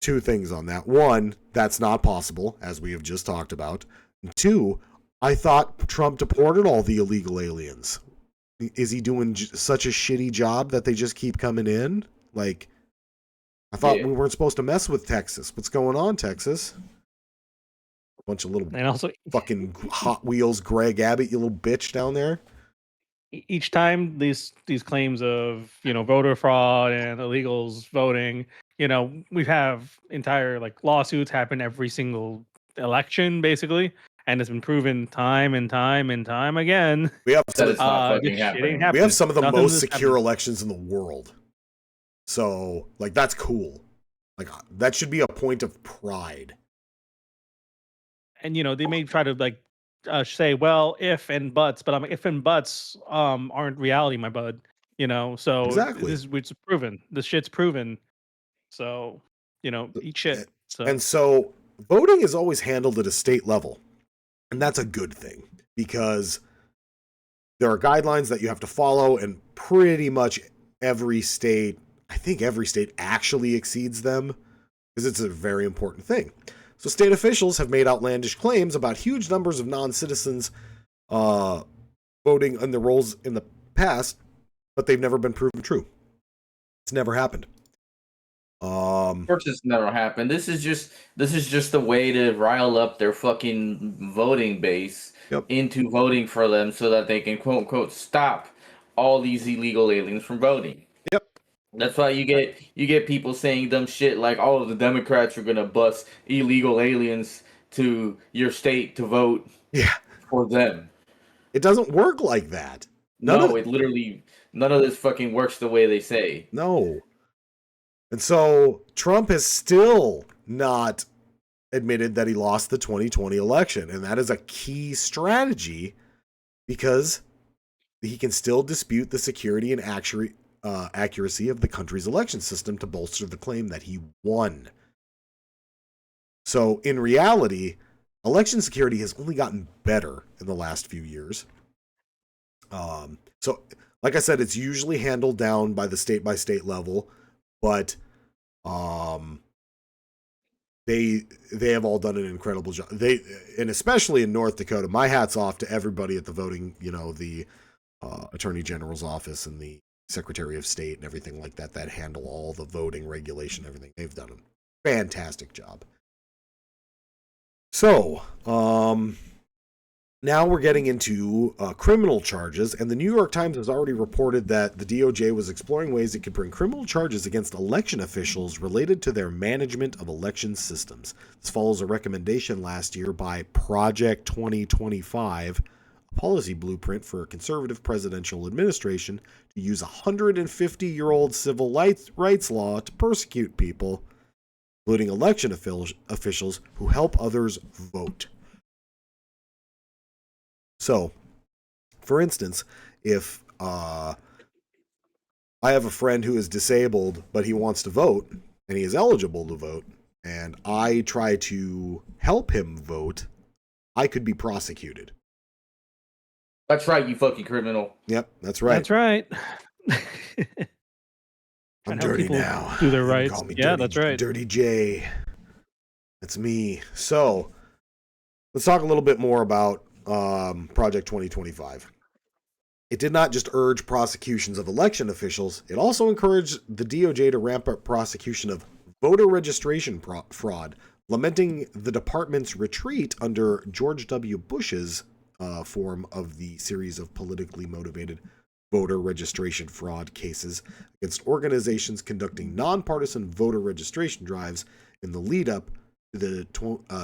two things on that. One, that's not possible, as we have just talked about. And two, I thought Trump deported all the illegal aliens. Is he doing such a shitty job that they just keep coming in? Like, I thought we weren't supposed to mess with Texas. What's going on, Texas? A bunch of little and also fucking Hot Wheels Greg Abbott, you little bitch down there. Each time these claims of, voter fraud and illegals voting, we have entire lawsuits happen every single election, basically. And it's been proven time and time and time again. We have that it's not fucking happening. We have some of the most secure elections in the world. So, that's cool. That should be a point of pride. And, they may try to, say, well, if and buts, but I'm like, if and buts aren't reality, my bud. So exactly. It's proven. This shit's proven. So, eat shit. And so, voting is always handled at a state level. And that's a good thing, because there are guidelines that you have to follow, and pretty much every state, I think every state actually exceeds them, because it's a very important thing. So state officials have made outlandish claims about huge numbers of non-citizens voting in the rolls in the past, but they've never been proven true. It's never happened. Of course, it's never happened. This is just a way to rile up their fucking voting base into voting for them, so that they can quote unquote stop all these illegal aliens from voting. Yep. That's why you get people saying dumb shit like, "Oh, the Democrats are gonna bus illegal aliens to your state to vote for them." It doesn't work like that. None of this fucking works the way they say. No. And so Trump has still not admitted that he lost the 2020 election. And that is a key strategy, because he can still dispute the security and accuracy of the country's election system to bolster the claim that he won. So in reality, election security has only gotten better in the last few years. So like I said, it's usually handled down by the state by state level, but they have all done an incredible job. And especially in North Dakota, my hat's off to everybody at the voting, the Attorney General's office and the Secretary of State and everything like that handle all the voting regulation, everything. They've done a fantastic job. So, now we're getting into criminal charges, and the New York Times has already reported that the DOJ was exploring ways it could bring criminal charges against election officials related to their management of election systems. This follows a recommendation last year by Project 2025, a policy blueprint for a conservative presidential administration to use a 150-year-old civil rights law to persecute people, including election officials who help others vote. So, for instance, if I have a friend who is disabled, but he wants to vote, and he is eligible to vote, and I try to help him vote, I could be prosecuted. That's right, you fucking criminal. Yep, that's right. That's right. I'm dirty now. Do their rights. Call me yeah, dirty, that's right. Dirty J. That's me. So, let's talk a little bit more about Project 2025. It did not just urge prosecutions of election officials, it also encouraged the DOJ to ramp up prosecution of voter registration fraud, lamenting the department's retreat under George W. Bush's form of the series of politically motivated voter registration fraud cases against organizations conducting nonpartisan voter registration drives in the lead up to the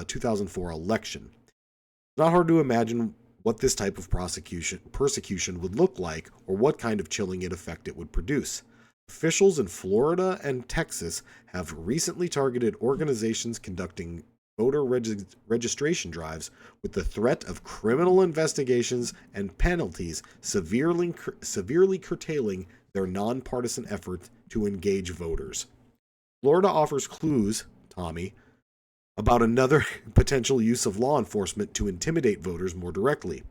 2004 election. It's not hard to imagine what this type of persecution would look like or what kind of chilling effect it would produce. Officials in Florida and Texas have recently targeted organizations conducting voter registration drives with the threat of criminal investigations and penalties, severely curtailing their nonpartisan effort to engage voters. Florida offers clues, Tommy, about another potential use of law enforcement to intimidate voters more directly.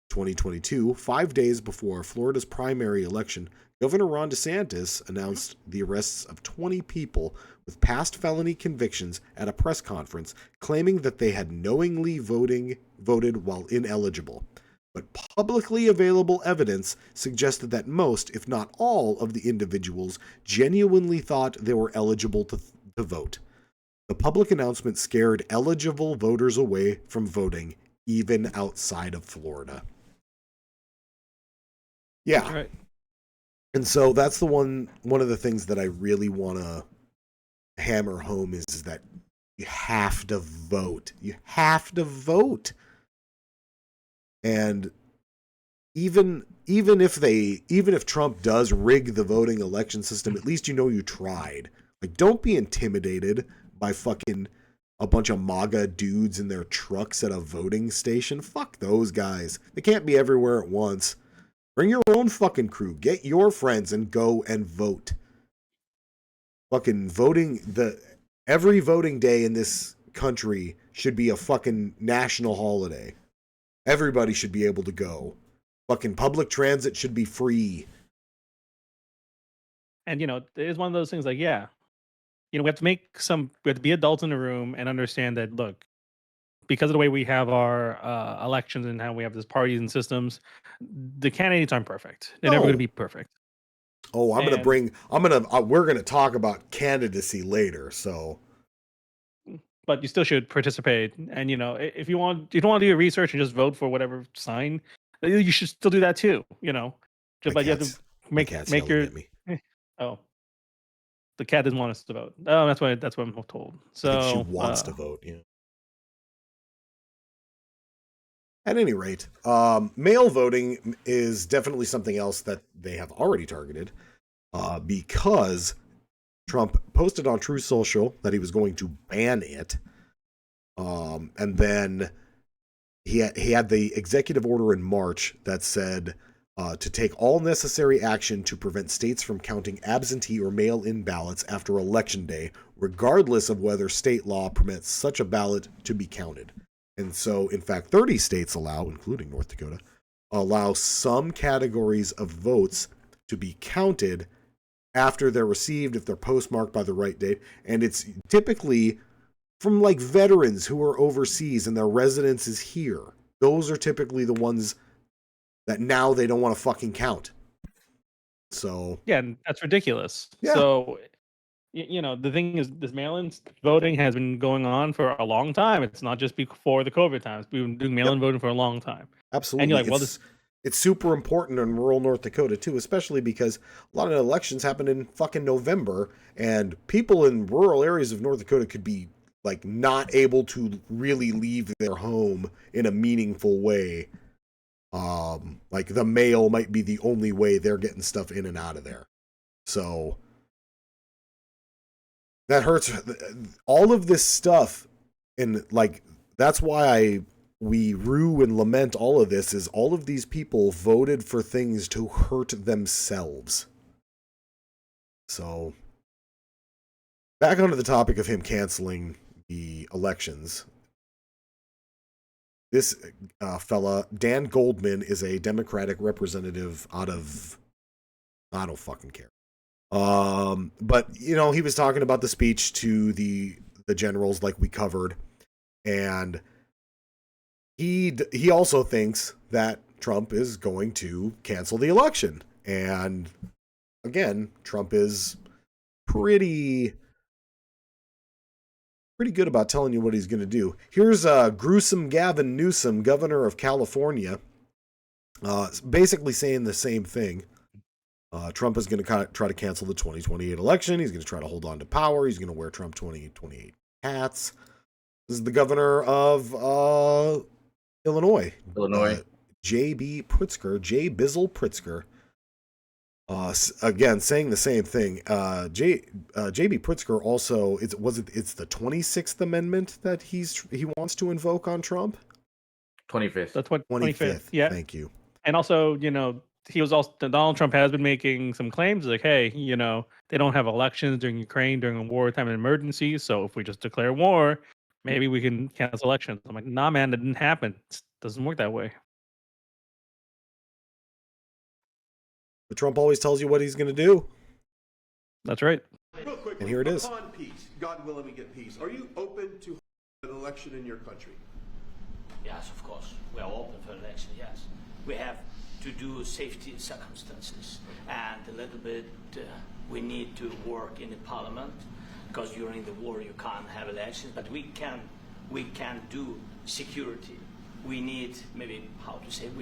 2022, 5 days before Florida's primary election, Governor Ron DeSantis announced the arrests of 20 people with past felony convictions at a press conference, claiming that they had knowingly voted while ineligible. But publicly available evidence suggested that most, if not all, of the individuals genuinely thought they were eligible to vote. The public announcement scared eligible voters away from voting, even outside of Florida. Yeah. Right. And so that's one of the things that I really want to hammer home is that you have to vote. You have to vote. And even if Trump does rig the voting election system, at least you know you tried. Like, don't be intimidated by fucking a bunch of MAGA dudes in their trucks at a voting station. Fuck those guys. They can't be everywhere at once. Bring your own fucking crew. Get your friends and go and vote. Fucking voting, every voting day in this country should be a fucking national holiday. Everybody should be able to go. Fucking public transit should be free. And, it is one of those things like, yeah, we have to be adults in the room and understand that, look, because of the way we have our elections and how we have these parties and systems, the candidates aren't perfect. They're never going to be perfect. Oh, we're going to talk about candidacy later. So, but you still should participate. And, if you don't want to do your research and just vote for whatever sign, you should still do that too, But you have to make your, oh, the cat didn't want us to vote. Oh, that's what I'm told. So she wants to vote. Yeah. At any rate, mail voting is definitely something else that they have already targeted because Trump posted on Truth Social that he was going to ban it. And then he had the executive order in March that said to take all necessary action to prevent states from counting absentee or mail-in ballots after Election Day, regardless of whether state law permits such a ballot to be counted. And so, in fact, 30 states allow, including North Dakota, allow some categories of votes to be counted after they're received, if they're postmarked by the right date. And it's typically from like veterans who are overseas and their residence is here. Those are typically the ones that now they don't want to fucking count. So yeah, that's ridiculous. Yeah. So the thing is, this mail-in voting has been going on for a long time. It's not just before the COVID times. We've been doing mail-in voting for a long time. Absolutely. And you're like, it's super important in rural North Dakota too, especially because a lot of elections happen in fucking November, and people in rural areas of North Dakota could be like not able to really leave their home in a meaningful way. Like the mail might be the only way they're getting stuff in and out of there. So that hurts. All of this stuff, and like that's why we rue and lament all of this, is all of these people voted for things to hurt themselves. So back onto the topic of him canceling the elections. This fella, Dan Goldman, is a Democratic representative out of, I don't fucking care. But he was talking about the speech to the generals, like we covered, and he also thinks that Trump is going to cancel the election. And again, Trump is pretty good about telling you what he's going to do. Here's gruesome Gavin Newsom, governor of California, basically saying the same thing. Trump is going to try to cancel the 2028 election. He's going to try to hold on to power. He's going to wear Trump 2028 hats. This is the governor of Illinois. J.B. Pritzker, J. Bizzle Pritzker. Again, saying the same thing. J.B. Pritzker also, it's the 26th Amendment that he wants to invoke on Trump? 25th. The 25th. Yeah. Thank you. And also, Donald Trump has been making some claims like, hey, they don't have elections during Ukraine during a wartime emergency. So if we just declare war, maybe we can cancel elections. I'm like, nah, man, that didn't happen. It doesn't work that way. But Trump always tells you what he's going to do. That's right. Real quickly, and here it is. Upon peace, God willing we get peace, are you open to an election in your country? Yes, of course. We are open for election, yes. We have to do safety circumstances, and a little bit we need to work in the parliament, because during the war you can't have elections, but we can do security. We need, we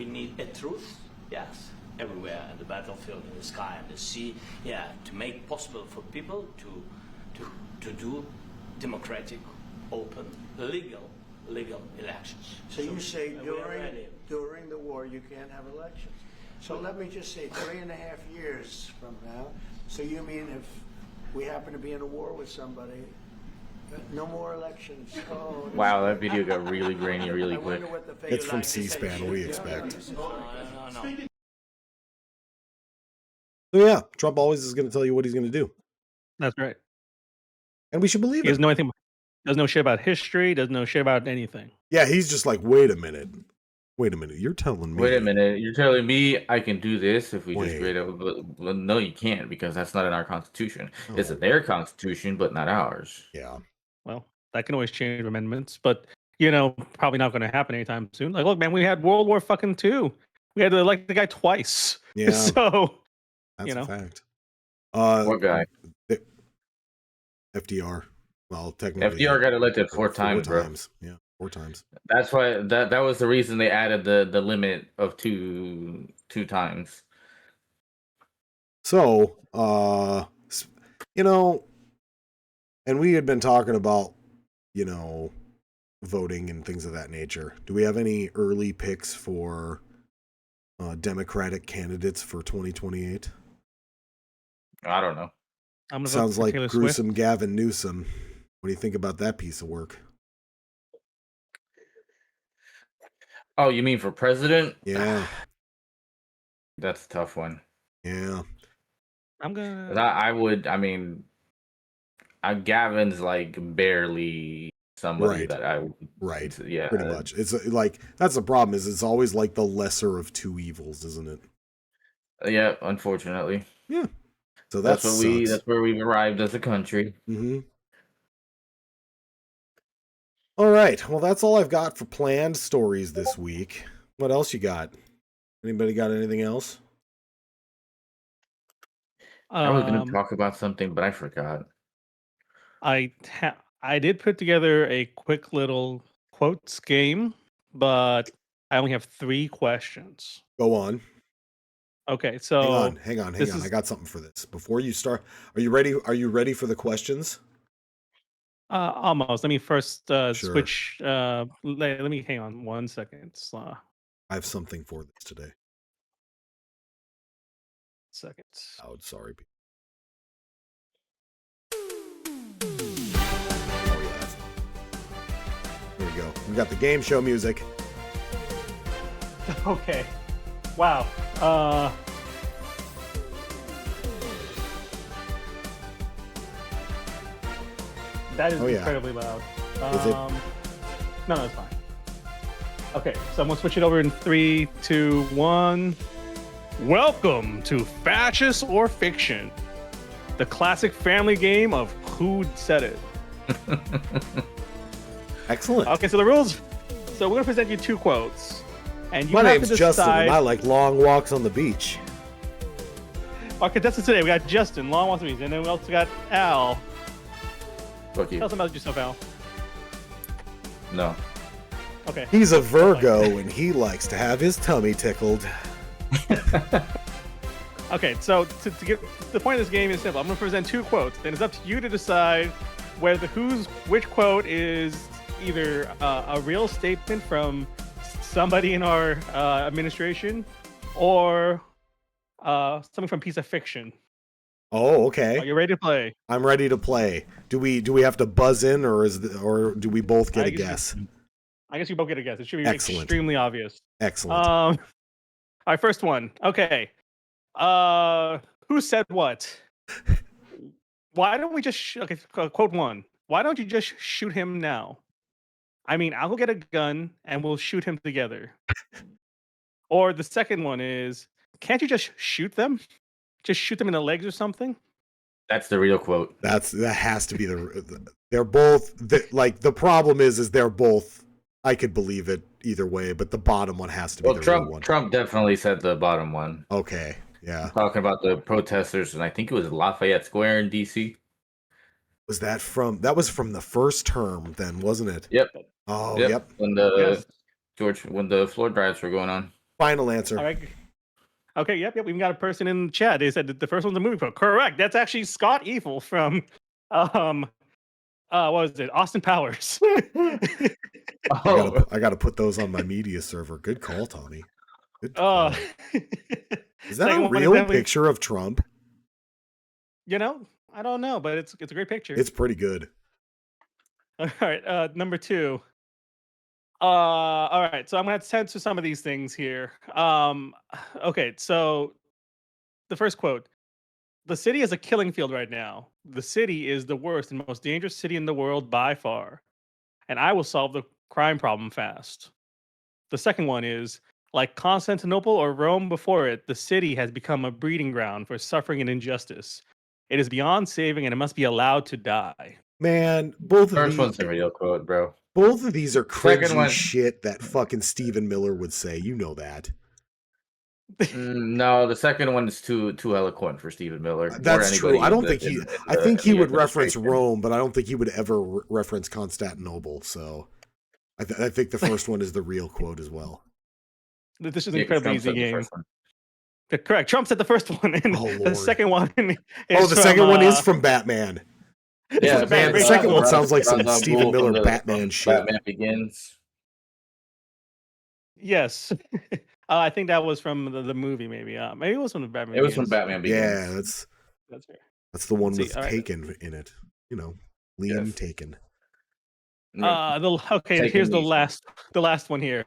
need a truth, yes, everywhere, in the battlefield, in the sky, in the sea, to make possible for people to do democratic, open, legal elections. So you say during the war you can't have elections. So let me just say 3.5 years from now, so you mean if we happen to be in a war with somebody, no more elections? Oh, wow, that video got really grainy really quick. It's from C-SPAN, what do you expect? No. So yeah, Trump always is going to tell you what he's going to do. That's right. And we should believe it. He doesn't know anything. Doesn't know shit about history. Doesn't know shit about anything. Yeah, he's just like, wait a minute. You're telling me. Wait a minute. You're telling me I can do this if we just create a. Well, no, you can't, because that's not in our Constitution. Oh. It's in their Constitution, but not ours. Yeah. Well, that can always change amendments, but probably not going to happen anytime soon. Like, look, man, we had World War II. We had to elect the guy twice. Yeah. So that's a fact. What guy? FDR. Well, technically, FDR got elected four times, bro. Yeah, 4 times. That's why that was the reason they added the limit of two times. So, and we had been talking about, voting and things of that nature. Do we have any early picks for Democratic candidates for 2028? I don't know. Sounds like gruesome Swift. Gavin Newsom. What do you think about that piece of work? Oh, you mean for president? Yeah. That's a tough one. Yeah. Gavin's like barely somebody that I would. Right. Yeah. Pretty much. It's like, that's the problem, is it's always like the lesser of two evils, isn't it? Yeah, unfortunately. Yeah. So that's where we've arrived as a country. Mm-hmm. All right. Well, that's all I've got for planned stories this week. What else you got? Anybody got anything else? I was going to talk about something, but I forgot. I did put together a quick little quotes game, but I only have 3 questions. Go on. Okay, so hang on. I got something for this. Before you start, are you ready? Are you ready for the questions? Almost. Let me first switch. Let me hang on 1 second. I have something for this today. Second. Oh, sorry. There we go. We got the game show music. Okay. Wow. That is incredibly loud. Is it? No, it's fine. Okay, so I'm gonna switch it over in 3, 2, 1. Welcome to Fascist or Fiction, the classic family game of Who Said It. Excellent. Okay, so the rules. So we're gonna present you 2 quotes, and you My have name's to decide. Justin, and I like long walks on the beach. Our contestants today, we got Justin, long walks on the beach, and then we also got Al. Fuck you. Tell us about yourself, Al. No. Okay. He's a Virgo, and he likes to have his tummy tickled. Okay, so to get the point of this game is simple. I'm going to present 2 quotes, and it's up to you to decide whether which quote is either a real statement from somebody in our administration or something from a piece of fiction. Oh, okay. Are you ready to play? I'm ready to play. Do we have to buzz in, or do we both get a guess? I guess you both get a guess. It should be Excellent. Extremely obvious. Excellent. All right, first one. Okay. Who said what? Why don't we just okay? Quote 1. Why don't you just shoot him now? I mean, I'll go get a gun and we'll shoot him together. Or the second one is, can't you just shoot them? Just shoot them in the legs or something? That's the real quote. That has to be they're both the problem is they're both. I could believe it either way, but the bottom one has to be the real one. Trump definitely said the bottom one. Okay, yeah. Talking about the protesters, and I think it was Lafayette Square in D.C. That was from the first term then, wasn't it? Yep. Oh, yep. When the floor riots were going on. Final answer. All right. Okay, yep. We even got a person in the chat. They said that the first one's a movie quote. Correct. That's actually Scott Evil from what was it? Austin Powers. I gotta put those on my media server. Good call, Tommy. Good call. Is that a real picture of Trump? You know, I don't know, but it's a great picture. It's pretty good. All right, number 2. All right, so I'm gonna have to censor some of these things here. Okay, so the first quote: "The city is a killing field right now. The city is the worst and most dangerous city in the world by far, and I will solve the crime problem fast." The second one is, "Like Constantinople or Rome before it, the city has become a breeding ground for suffering and injustice. It is beyond saving, and it must be allowed to die." Man, both of these. First one's a real quote, bro. Both of these are cringy shit that fucking Stephen Miller would say. You know that. No, the second one is too eloquent for Stephen Miller. That's true. I don't think I think he would reference Rome, but I don't think he would ever reference Constantinople. So I think the first one is the real quote as well. This is an incredibly easy game. Correct. Trump said the first one, and the second one is the second one is from Batman. Yeah, man, the second one sounds like some Stephen Miller Batman shit. Batman Begins. Yes. I think that was from the movie, maybe. Maybe it was from the Batman Begins. It was from Batman Begins. Yeah, that's fair. That's the one with Taken in it. You know, Liam Taken. Here's the last one here.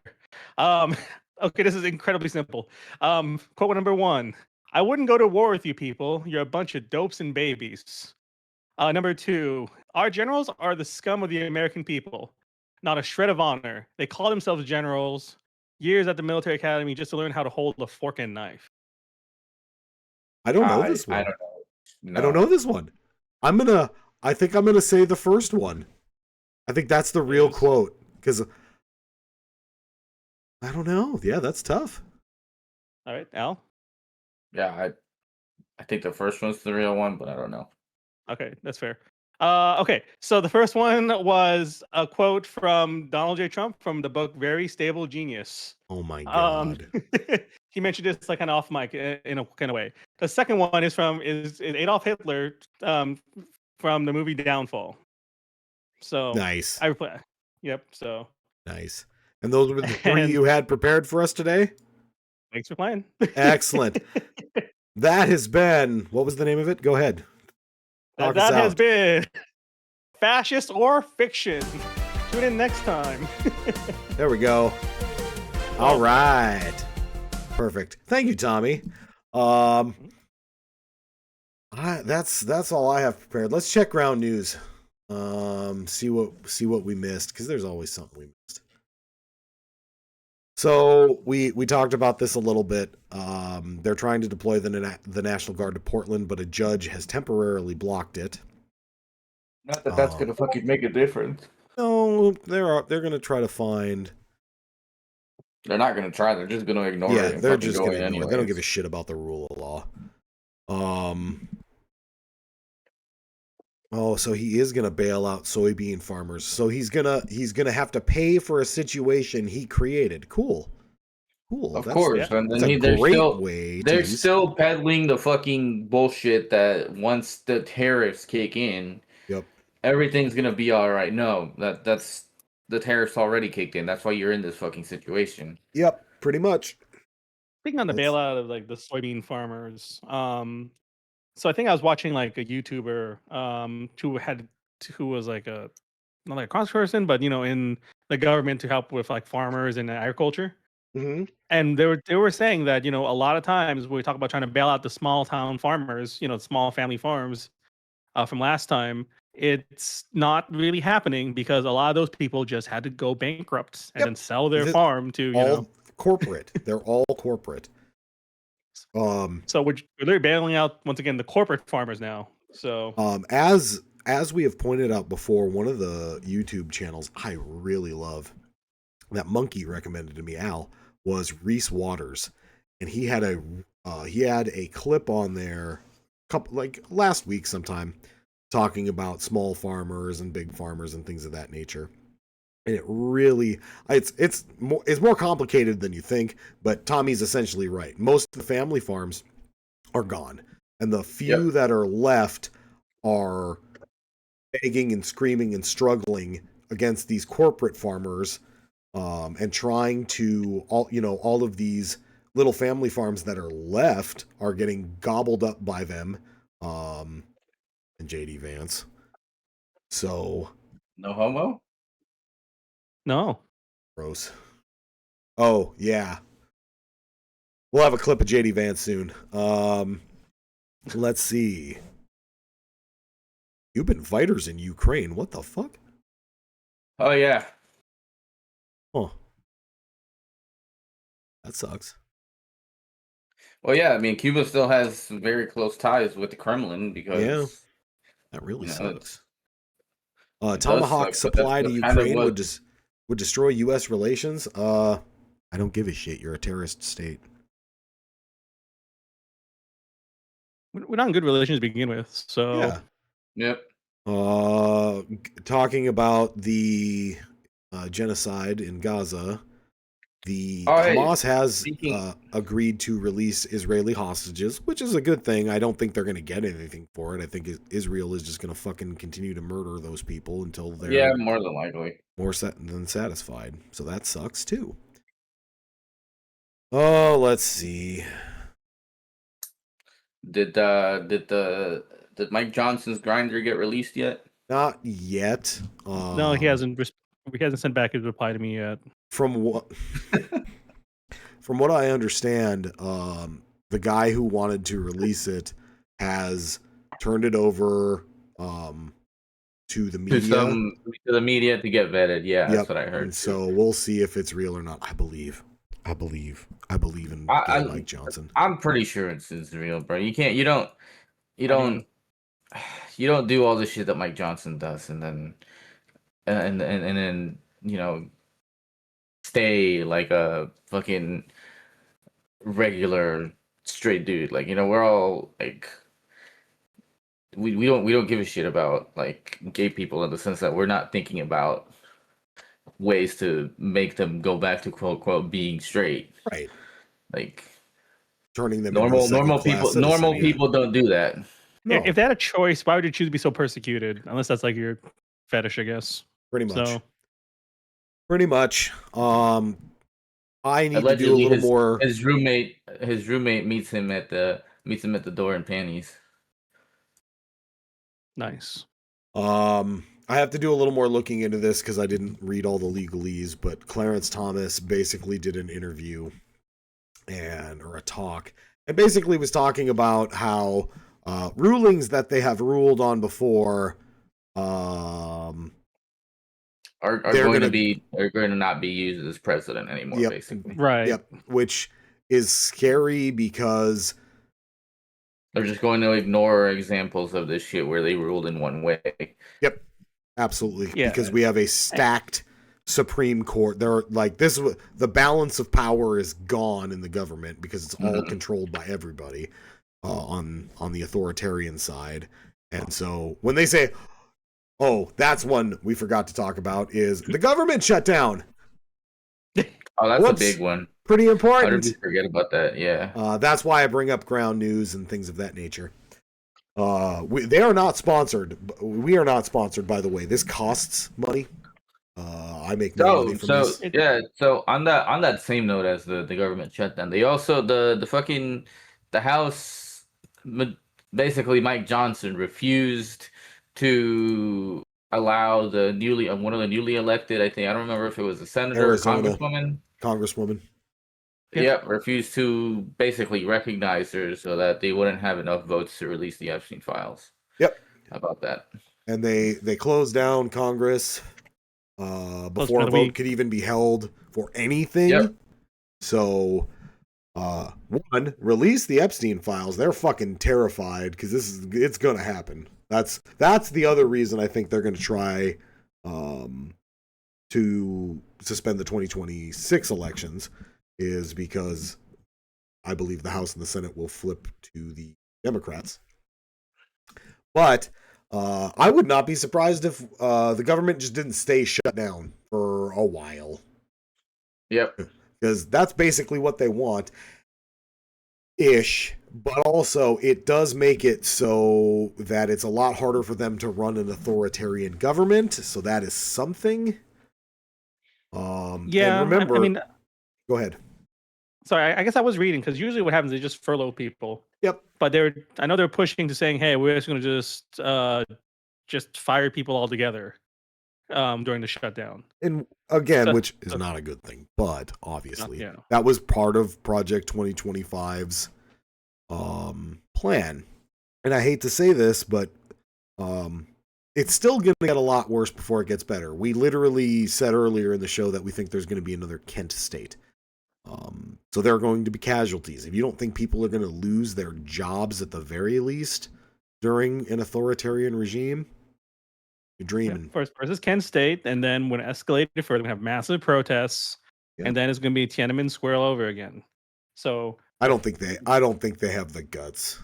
Okay, this is incredibly simple. Quote number 1: "I wouldn't go to war with you people. You're a bunch of dopes and babies." Number 2: "Our generals are the scum of the American people. Not a shred of honor. They call themselves generals. Years at the military academy just to learn how to hold a fork and knife." I don't know this one. I don't know. No. I don't know this one. I think I'm gonna say the first one. I think that's the real quote because I don't know. Yeah, that's tough. All right, Al. Yeah, I think the first one's the real one, but I don't know. Okay, that's fair. Okay, so the first one was a quote from Donald J. Trump from the book Very Stable Genius. Oh my god. He mentioned this like kind of off mic in a kind of way. The second one is from Adolf Hitler from the movie Downfall. So nice. Yep. So nice. And those were the 3 you had prepared for us today? Thanks for playing. Excellent. That has been, what was the name of it? Go ahead. That has been Fascist or Fiction. Tune in next time. There we go. All right. Perfect. Thank you, Tommy. That's all I have prepared. Let's check ground news. See what we missed, because there's always something we missed. So we talked about this a little bit. They're trying to deploy the National Guard to Portland, but a judge has temporarily blocked it. Not that that's gonna fucking make a difference. No, they're gonna try to find. They're not gonna try. They're just gonna ignore it. Yeah, they're just gonna ignore it. They don't give a shit about the rule of law. Oh, so he is gonna bail out soybean farmers. So he's gonna have to pay for a situation he created. Cool. Cool. Of course, and then they're still peddling the fucking bullshit that once the tariffs kick in, yep, everything's gonna be all right. No, that's the tariffs already kicked in. That's why you're in this fucking situation. Yep, pretty much. Speaking on the bailout of like the soybean farmers, so I think I was watching like a YouTuber who was like a not like a congressperson, but in the government to help with like farmers and agriculture. Mm-hmm. And they were saying that a lot of times when we talk about trying to bail out the small town farmers, small family farms from last time, it's not really happening because a lot of those people just had to go bankrupt and then sell their farm to corporate. They're all corporate. So we're bailing out once again the corporate farmers now. So as we have pointed out before, one of the YouTube channels I really love that Monkey recommended to me, Al, was Reese Waters, and he had a clip on there last week sometime talking about small farmers and big farmers and things of that nature. And it really it's more complicated than you think, but Tommy's essentially right. Most of the family farms are gone, and the few that are left are begging and screaming and struggling against these corporate farmers, and trying to all of these little family farms that are left are getting gobbled up by them, and JD Vance. So no homo. No. Gross. Oh, yeah. We'll have a clip of JD Vance soon. Let's see. Cuban fighters in Ukraine. What the fuck? Oh, yeah. Oh. That sucks. Well, yeah, I mean, Cuba still has very close ties with the Kremlin because... that really sucks. Tomahawk supply to Ukraine would destroy U.S. relations? I don't give a shit. You're a terrorist state. We're not in good relations to begin with, so... Yeah. Yep. Talking about the genocide in Gaza, Hamas has agreed to release Israeli hostages, which is a good thing. I don't think they're going to get anything for it. I think Israel is just going to fucking continue to murder those people until they're more than likely more than satisfied. So that sucks too. Oh, let's see. Did Mike Johnson's grinder get released yet? Not yet. No, he hasn't. He hasn't sent back his reply to me yet. From what I understand, the guy who wanted to release it has turned it over to the media. To the media to get vetted. Yeah, that's what I heard. And so we'll see if it's real or not. I believe in Mike Johnson. I'm pretty sure it's real, bro. You don't do all the shit that Mike Johnson does and then stay like a fucking regular straight dude. Like, we're all like we don't give a shit about like gay people in the sense that we're not thinking about ways to make them go back to quote unquote being straight. Right. Like turning them normal people don't do that. No. If they had a choice, why would you choose to be so persecuted? Unless that's like your fetish, I guess. Pretty much. Pretty much. I need to do a little more. His roommate meets him at the door in panties. Nice. I have to do a little more looking into this because I didn't read all the legalese, but Clarence Thomas basically did an interview or a talk, and basically was talking about how rulings that they have ruled on before are going to not be used as precedent anymore, basically. Right. Yep. Which is scary because they're just going to ignore examples of this shit where they ruled in one way. Yep. Absolutely. Yeah. Because we have a stacked Supreme Court. The balance of power is gone in the government because it's all controlled by everybody on the authoritarian side. And so when they say, oh, that's one we forgot to talk about is the government shutdown. Oh, that's a big one. Pretty important. How did we forget about that? Yeah. That's why I bring up ground news and things of that nature. They are not sponsored. We are not sponsored, by the way. This costs money. I make no money from this. Yeah. So on that same note as the government shutdown, they also the House, basically Mike Johnson refused to allow the one of the newly elected, I don't remember if it was a senator or congresswoman. Yep, refused to basically recognize her so that they wouldn't have enough votes to release the Epstein files. Yep. How about that? And they closed down Congress before a vote could even be held for anything. Yep. So, one, release the Epstein files. They're fucking terrified because it's gonna happen. That's the other reason I think they're gonna try to suspend the 2026 elections, is because I believe the House and the Senate will flip to the Democrats. But I would not be surprised if the government just didn't stay shut down for a while. Yep. Because that's basically what they want. Ish. But also, it does make it so that it's a lot harder for them to run an authoritarian government. So that is something. Yeah. And remember, I mean, go ahead. Sorry, I guess I was reading, because usually what happens is they just furlough people. Yep. But I know they're pushing to saying, hey, we're just going to just fire people altogether during the shutdown. And again, which is not a good thing, but obviously that was part of Project 2025's plan. And I hate to say this, but it's still going to get a lot worse before it gets better. We literally said earlier in the show that we think there's going to be another Kent state. So there are going to be casualties. If you don't think people are going to lose their jobs at the very least during an authoritarian regime, you're dreaming. First is Kent State, and then when it escalated further, we're going to have massive protests, and then it's going to be Tiananmen Square all over again. So I don't think they have the guts,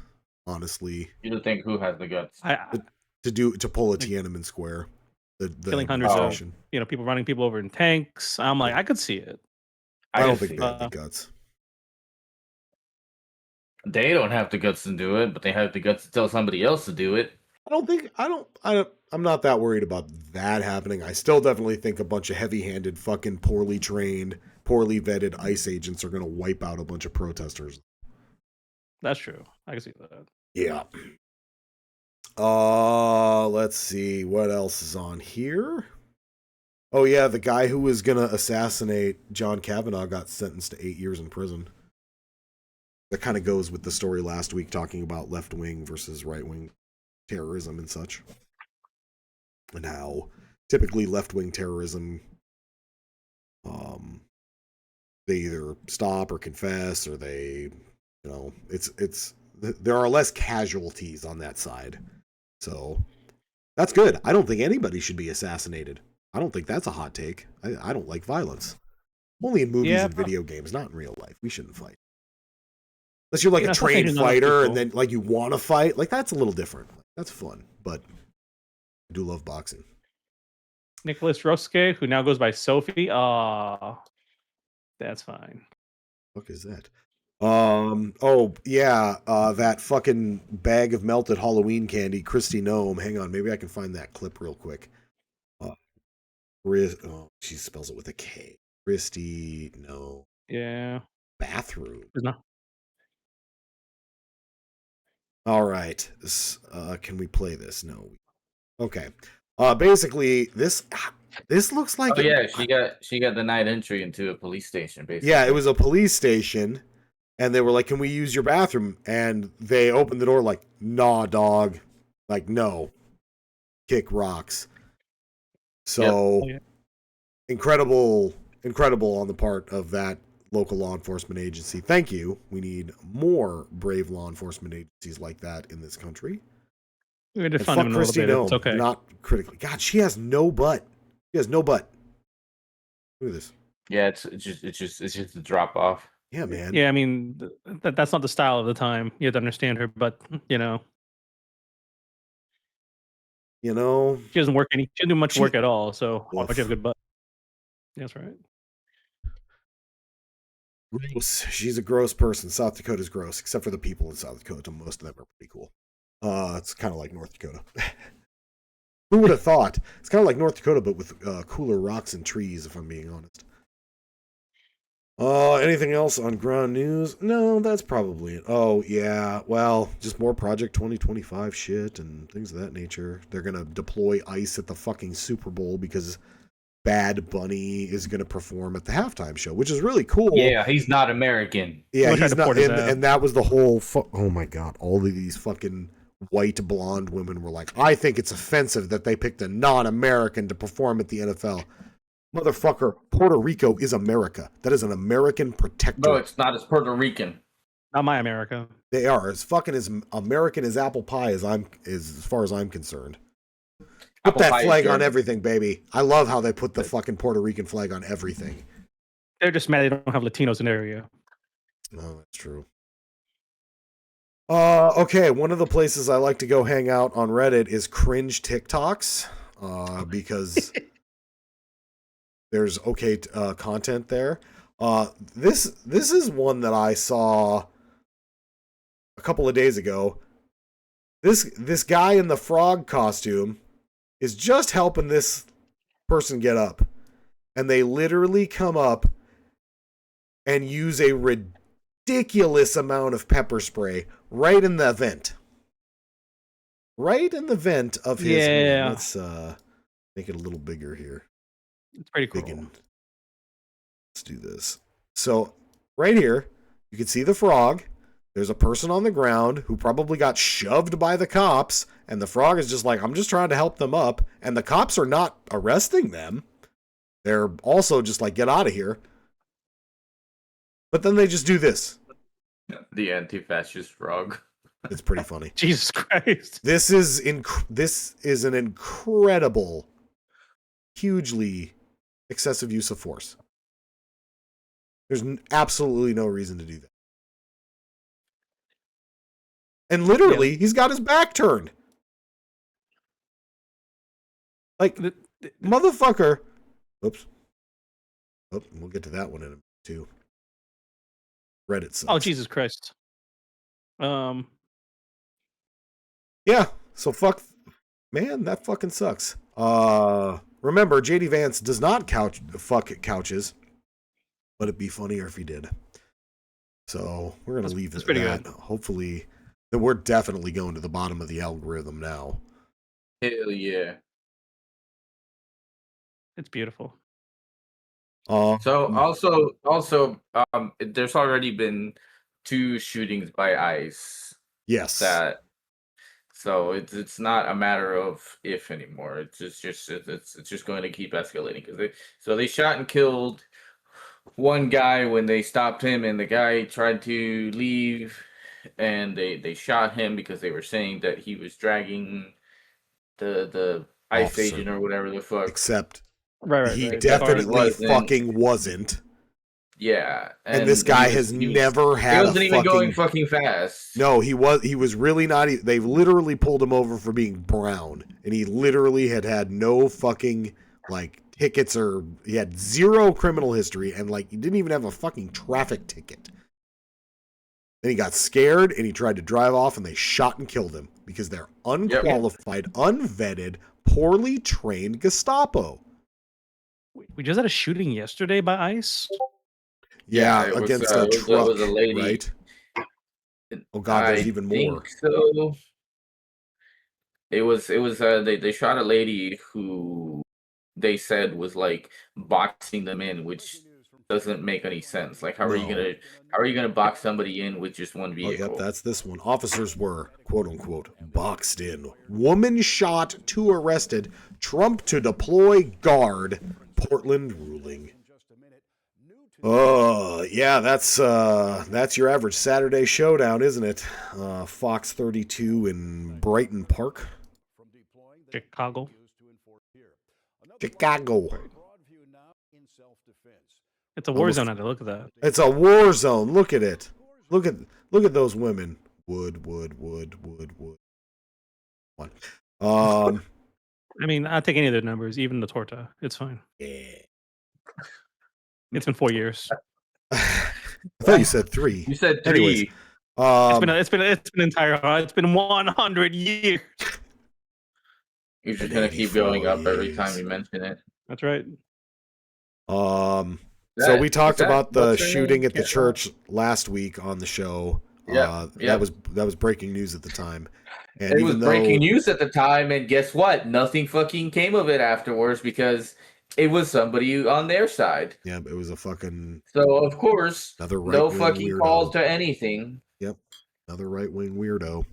honestly. You don't think who has the guts to pull a Tiananmen Square? Killing hundreds of people, running people over in tanks. I'm like, I could see it. I don't think they have the guts. They don't have the guts to do it, but they have the guts to tell somebody else to do it. I'm not that worried about that happening. I still definitely think a bunch of heavy-handed, fucking poorly trained, poorly vetted ICE agents are going to wipe out a bunch of protesters. That's true. I can see that. Yeah. Let's see what else is on here. Oh yeah, the guy who was gonna assassinate John Kavanaugh got sentenced to 8 years in prison. That kind of goes with the story last week talking about left-wing versus right-wing terrorism and such. And how typically left-wing terrorism, they either stop or confess, or they, there are less casualties on that side. So that's good. I don't think anybody should be assassinated. I don't think that's a hot take. I don't like violence. Only in movies and video games, not in real life. We shouldn't fight. Unless you're like a trained fighter and then like you want to fight. Like that's a little different. That's fun. But I do love boxing. Nicholas Roske, who now goes by Sophie. That's fine. What is that? That fucking bag of melted Halloween candy, Christy Gnome. Hang on, maybe I can find that clip real quick. She spells it with a K. Christy, no. Yeah. Bathroom. No. All right. Can we play this? No. Okay. Basically, this looks like. Oh yeah, she got denied entry into a police station. Basically. Yeah, it was a police station, and they were like, "Can we use your bathroom?" And they opened the door like, "Nah, dog." Like, no. Kick rocks. So, incredible on the part of that local law enforcement agency. Thank you. We need more brave law enforcement agencies like that in this country. We're going to fund him a little bit. It's okay. Not critically. God, she has no butt. She has no butt. Look at this. Yeah, it's just a drop off. Yeah, man. Yeah, I mean that's not the style of the time. You have to understand her, but she doesn't work she doesn't do much work at all. So why would you have a good butt? That's right. Gross. She's a gross person. South Dakota's gross, except for the people in South Dakota. Most of them are pretty cool. It's kind of like North Dakota. Who would have thought? It's kind of like North Dakota, but with cooler rocks and trees, if I'm being honest. Anything else on ground news? No, that's probably it. Oh, yeah. Well, just more Project 2025 shit and things of that nature. They're going to deploy ICE at the fucking Super Bowl because Bad Bunny is going to perform at the halftime show, which is really cool. Yeah, he's not American. Yeah, he's not. And that was the whole... oh, my God. All of these fucking white blonde women were like, I think it's offensive that they picked a non-American to perform at the NFL. Motherfucker, Puerto Rico is America. That is an American protectorate. No, it's not. It's Puerto Rican. Not my America. They are as fucking as American as apple pie as far as I'm concerned. Put that flag on everything, baby. I love how they put the fucking Puerto Rican flag on everything. They're just mad they don't have Latinos in the area. No, that's true. Okay, one of the places I like to go hang out on Reddit is cringe TikToks, because there's okay content there. This is one that I saw a couple of days ago. This guy in the frog costume is just helping this person get up, and they literally come up and use a ridiculous amount of pepper spray right in the vent. Right in the vent of his... Yeah. Let's make it a little bigger here. It's pretty cool. Let's do this. So, right here, you can see the frog. There's a person on the ground who probably got shoved by the cops, and the frog is just like, I'm just trying to help them up, and the cops are not arresting them. They're also just like, get out of here. But then they just do this. The anti-fascist frog. It's pretty funny. Jesus Christ. This is an incredible, hugely excessive use of force. There's absolutely no reason to do that. And literally, he's got his back turned. Like, motherfucker. Oops. Oh, we'll get to that one in a minute, too. Reddit sucks. Oh, Jesus Christ. Yeah, so fuck. Man, that fucking sucks. Remember, JD Vance does not fuck couches, but it'd be funnier if he did. So we're going to leave it at that. Good. Hopefully, we're definitely going to the bottom of the algorithm now. Hell yeah. It's beautiful. So also, there's already been 2 shootings by ICE. Yes. So it's not a matter of if anymore. It's just going to keep escalating because they shot and killed one guy when they stopped him, and the guy tried to leave, and they shot him because they were saying that he was dragging the ICE agent or whatever the fuck. Except right. He definitely fucking wasn't. Yeah, and this guy has never had. He wasn't even going fucking fast. No, he was really not. They literally pulled him over for being brown, and he literally had no fucking like tickets, or he had 0 criminal history, and like he didn't even have a fucking traffic ticket. Then he got scared and he tried to drive off, and they shot and killed him because they're unqualified, unvetted, poorly trained Gestapo. We just had a shooting yesterday by ICE. Yeah, against a truck, was a lady. Right? Oh God, there's even more. So it was they shot a lady who they said was like boxing them in, which doesn't make any sense. Like, how are you gonna box somebody in with just one vehicle? Oh, yep, that's this one. Officers were quote unquote boxed in. Woman shot, 2 arrested. Trump to deploy guard. Portland ruling. Oh, yeah, that's your average Saturday showdown, isn't it? Fox 32 in Brighton Park. Chicago. It's a war zone out there. Look at that. It's a war zone. Look at it. Look at those women. Wood. One. I mean, I'll take any of their numbers, even the torta. It's fine. Yeah. It's been 4 years. I thought you said 3. You said 3. Anyways, it's been 100 years. You're just gonna keep going up every time you mention it. That's right. So we talked about the shooting at the church last week on the show. That was breaking news at the time. And it was breaking news at the time, and guess what? Nothing fucking came of it afterwards because it was somebody on their side. Yeah, it was a fucking. So of course, no fucking weirdo. calls to anything. Yep, another right-wing weirdo.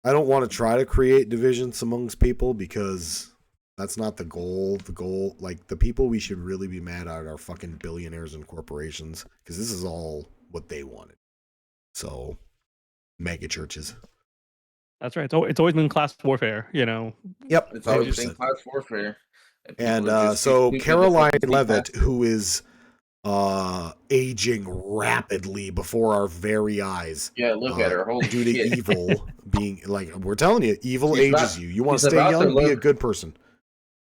I don't want to try to create divisions amongst people because that's not the goal. The goal, like the people we should really be mad at are fucking billionaires and corporations because this is all what they wanted. So, mega churches. That's right. It's always been class warfare, you know. Yep, it's always been class warfare. And so Caroline Leavitt, who is aging rapidly before our very eyes. Yeah, look at her. Holy due to shit. evil being like we're telling you, evil ages you. You want to stay young, be a good person.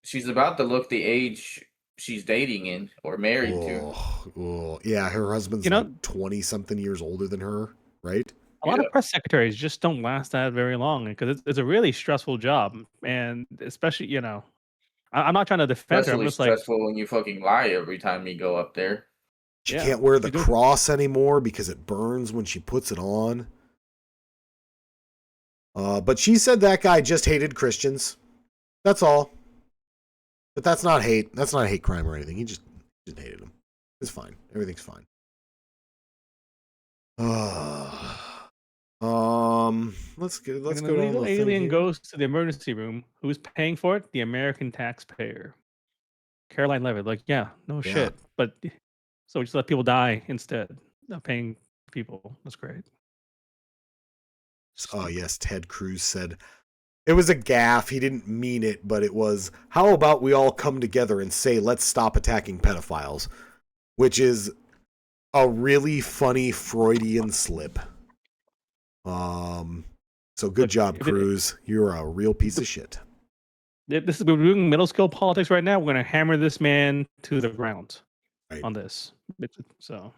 She's about to look the age she's dating in or married to. Oh, yeah, her husband's like 20-something years older than her, right? A lot of press secretaries just don't last that very long because it's a really stressful job, and especially, you know, I'm not trying to defend her. I'm just stressful when you fucking lie every time you go up there. She can't wear the cross anymore because it burns when she puts it on. But she said that guy just hated Christians. That's all. But that's not hate. That's not a hate crime or anything. He just hated them. It's fine. Everything's fine. Let's go. Let's go. Illegal alien goes to the emergency room. Who's paying for it? The American taxpayer. Caroline Leavitt. Like, no shit. But so we just let people die instead of paying people. That's great. Oh yes, Ted Cruz said it was a gaffe. He didn't mean it, but it was. How about we all come together and say, let's stop attacking pedophiles, which is a really funny Freudian slip. So good job, Cruz. You're a real piece of shit. We're doing middle school politics right now. We're going to hammer this man to the ground on this. So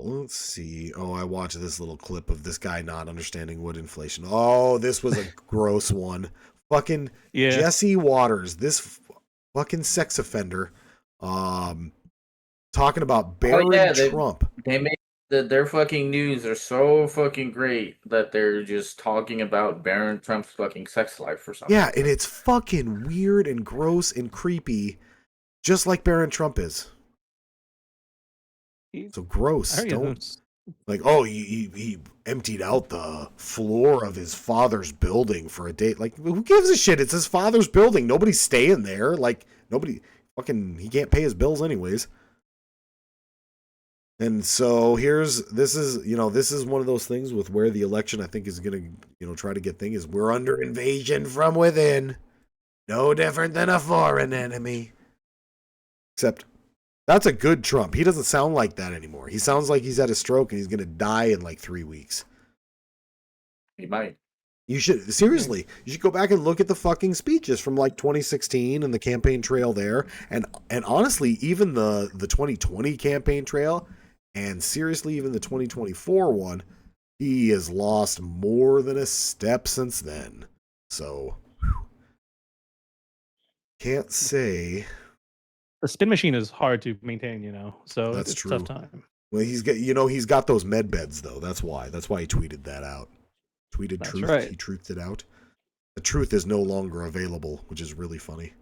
let's see. Oh, I watched this little clip of this guy not understanding wood inflation. Oh, this was a gross one. Fucking Jesse Waters, this fucking sex offender, talking about burying Trump. They made their fucking news are so fucking great that they're just talking about Barron Trump's fucking sex life or something. Yeah, and it's fucking weird and gross and creepy, just like Barron Trump is. So gross. Don't like. Oh, he emptied out the floor of his father's building for a date. Like, who gives a shit? It's his father's building. Nobody's staying there. Like, nobody fucking. He can't pay his bills anyways. And so this is one of those things with where the election I think is gonna try to get thing is we're under invasion from within, no different than a foreign enemy. Except. That's a good Trump. He doesn't sound like that anymore. He sounds like he's had a stroke and he's going to die in like 3 weeks. He might. You should go back and look at the fucking speeches from like 2016 and the campaign trail there. And honestly, even the 2020 campaign trail and seriously, even the 2024 one, he has lost more than a step since then. So, can't say... The spin machine is hard to maintain, so that's it's true. A tough time. Well, he's got those med beds though. That's why he tweeted that out. Tweeted truth. Right. He truthed it out. The truth is no longer available, which is really funny.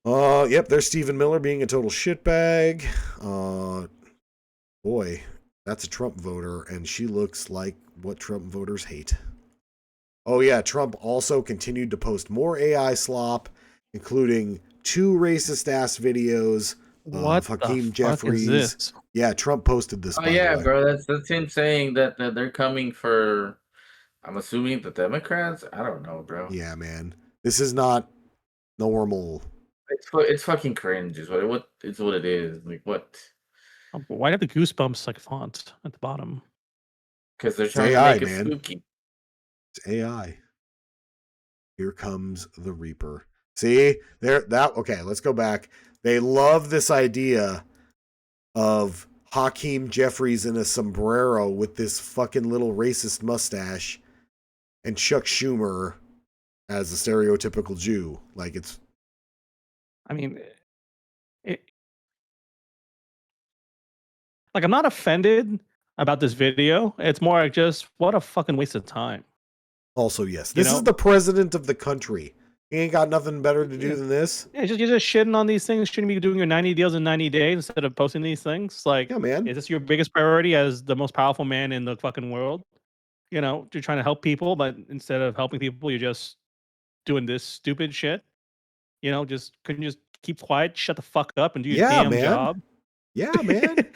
Yep, there's Stephen Miller being a total shitbag. Boy, that's a Trump voter, and she looks like what Trump voters hate. Oh yeah, Trump also continued to post more AI slop, including 2 racist-ass videos of Hakeem Jeffries. Yeah, Trump posted this. Oh, yeah, bro. That's him saying that they're coming for, I'm assuming, the Democrats? I don't know, bro. Yeah, man. This is not normal. It's fucking cringe is what it is. Like, what? Why have the Goosebumps like font at the bottom? Because they're trying to make it spooky. It's AI. Here comes the Reaper. See, okay, let's go back. They love this idea of Hakeem Jeffries in a sombrero with this fucking little racist mustache and Chuck Schumer as a stereotypical Jew. Like, it's... I mean, like, I'm not offended about this video. It's more like just, what a fucking waste of time. Also, yes, this is the president of the country. He ain't got nothing better to do than this. Yeah, you're just shitting on these things. Shouldn't you be doing your 90 deals in 90 days instead of posting these things? Like, yeah, man. Is this your biggest priority as the most powerful man in the fucking world? You know, you're trying to help people, but instead of helping people, you're just doing this stupid shit. You know, couldn't you just keep quiet, shut the fuck up, and do your damn job? Yeah, man.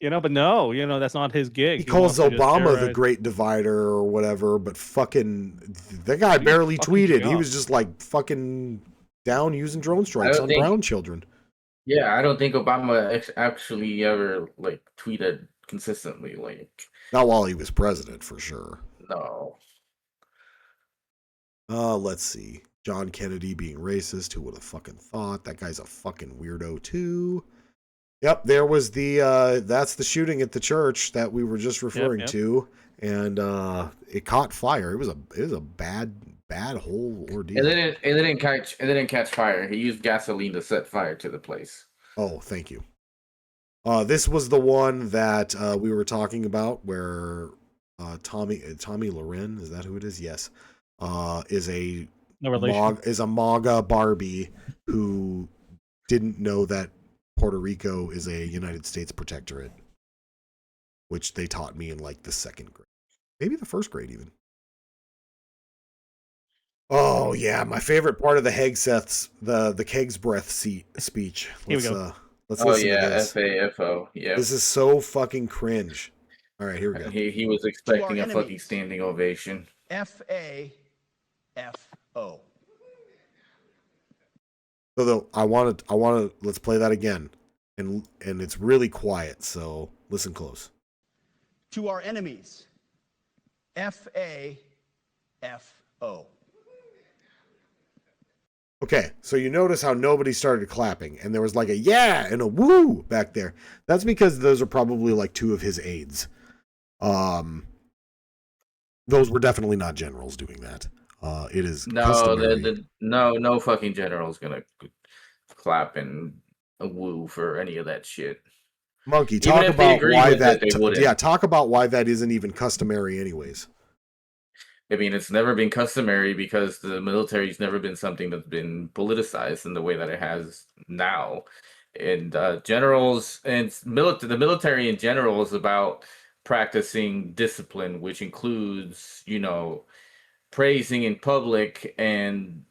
You know, but no, that's not his gig. He calls Obama the great divider or whatever, but fucking that guy barely tweeted. He was just like fucking down using drone strikes on brown children. Yeah, I don't think Obama actually ever like tweeted consistently. Like, not while he was president, for sure. No. Let's see. John Kennedy being racist. Who would have fucking thought? That guy's a fucking weirdo too. Yep, there was that's the shooting at the church that we were just referring to, and it caught fire. It was a bad whole ordeal. It didn't catch fire. He used gasoline to set fire to the place. Oh, thank you. This was the one that we were talking about, where Tommy Loren, is that who it is? Yes, is a MAGA Barbie who didn't know that Puerto Rico is a United States protectorate, which they taught me in like the second grade, maybe the first grade even. Oh yeah, my favorite part of the Hegseth's the Keg's breath speech. Here we go. Let's listen to this. FAFO. Yeah. This is so fucking cringe. All right, here we go. He was expecting a fucking standing ovation. FAFO. So I want to let's play that again, and it's really quiet. So listen close. To our enemies, FAFO. Okay, so you notice how nobody started clapping, and there was like a yeah and a woo back there. That's because those are probably like two of his aides. Those were definitely not generals doing that. It is no fucking general's gonna clap and a woo for any of that shit. Monkey, talk about why that. Talk about why that isn't even customary, anyways. I mean, it's never been customary because the military's never been something that's been politicized in the way that it has now. And generals and the military in general is about practicing discipline, which includes, praising in public and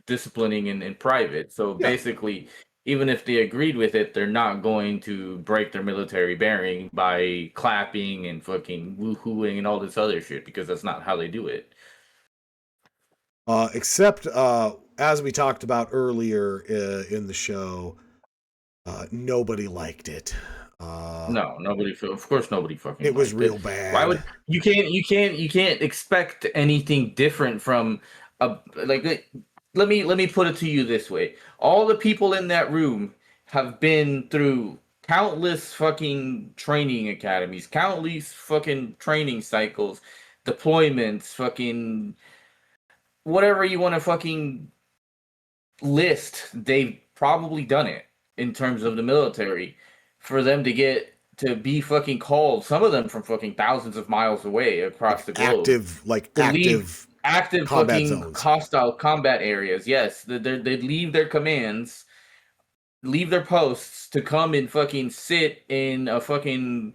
disciplining in private. So basically, even if they agreed with it, they're not going to break their military bearing by clapping and fucking woohooing and all this other shit, because that's not how they do it. Except, as we talked about earlier in the show, nobody liked it. No, nobody. Of course, nobody fucking. It was real bad. Why would you can't expect anything different from Let me put it to you this way. All the people in that room have been through countless fucking training academies, countless fucking training cycles, deployments, fucking whatever you want to fucking list. They've probably done it in terms of the military for them to get to be fucking called, some of them from fucking thousands of miles away across the globe. Active Active fucking zones. Hostile combat areas. Yes, they'd leave their commands, leave their posts to come and fucking sit in a fucking,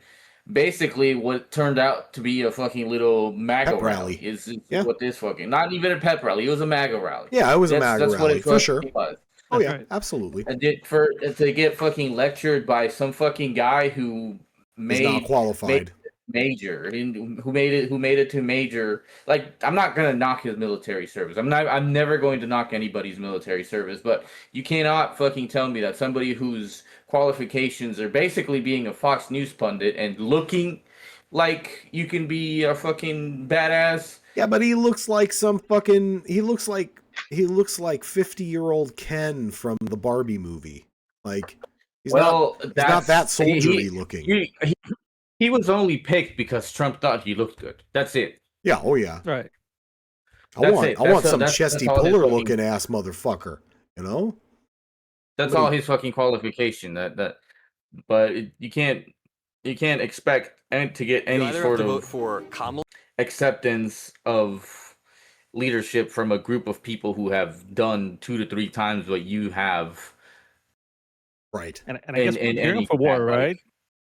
basically what turned out to be a fucking little MAGA rally. Is what this fucking, not even a pep rally. It was a MAGA rally. Yeah, it was a MAGA rally for sure. Was. Oh yeah, absolutely. And to get fucking lectured by some fucking guy who is not qualified. Major, who made it to major. Like, I'm not gonna knock his military service. I'm never going to knock anybody's military service, but you cannot fucking tell me that somebody whose qualifications are basically being a Fox News pundit and looking like you can be a fucking badass. Yeah, but he looks like some fucking. He looks like 50-year-old Ken from the Barbie movie. Like he's not that soldiery looking. He was only picked because Trump thought he looked good. That's it. Yeah. Oh yeah. Right. I want some chesty puller looking ass motherfucker. You know. That's all his fucking qualification. But you can't expect to get any sort of acceptance of leadership from a group of people who have done 2 to 3 times what you have. Right. And I guess we're gearing for war, right?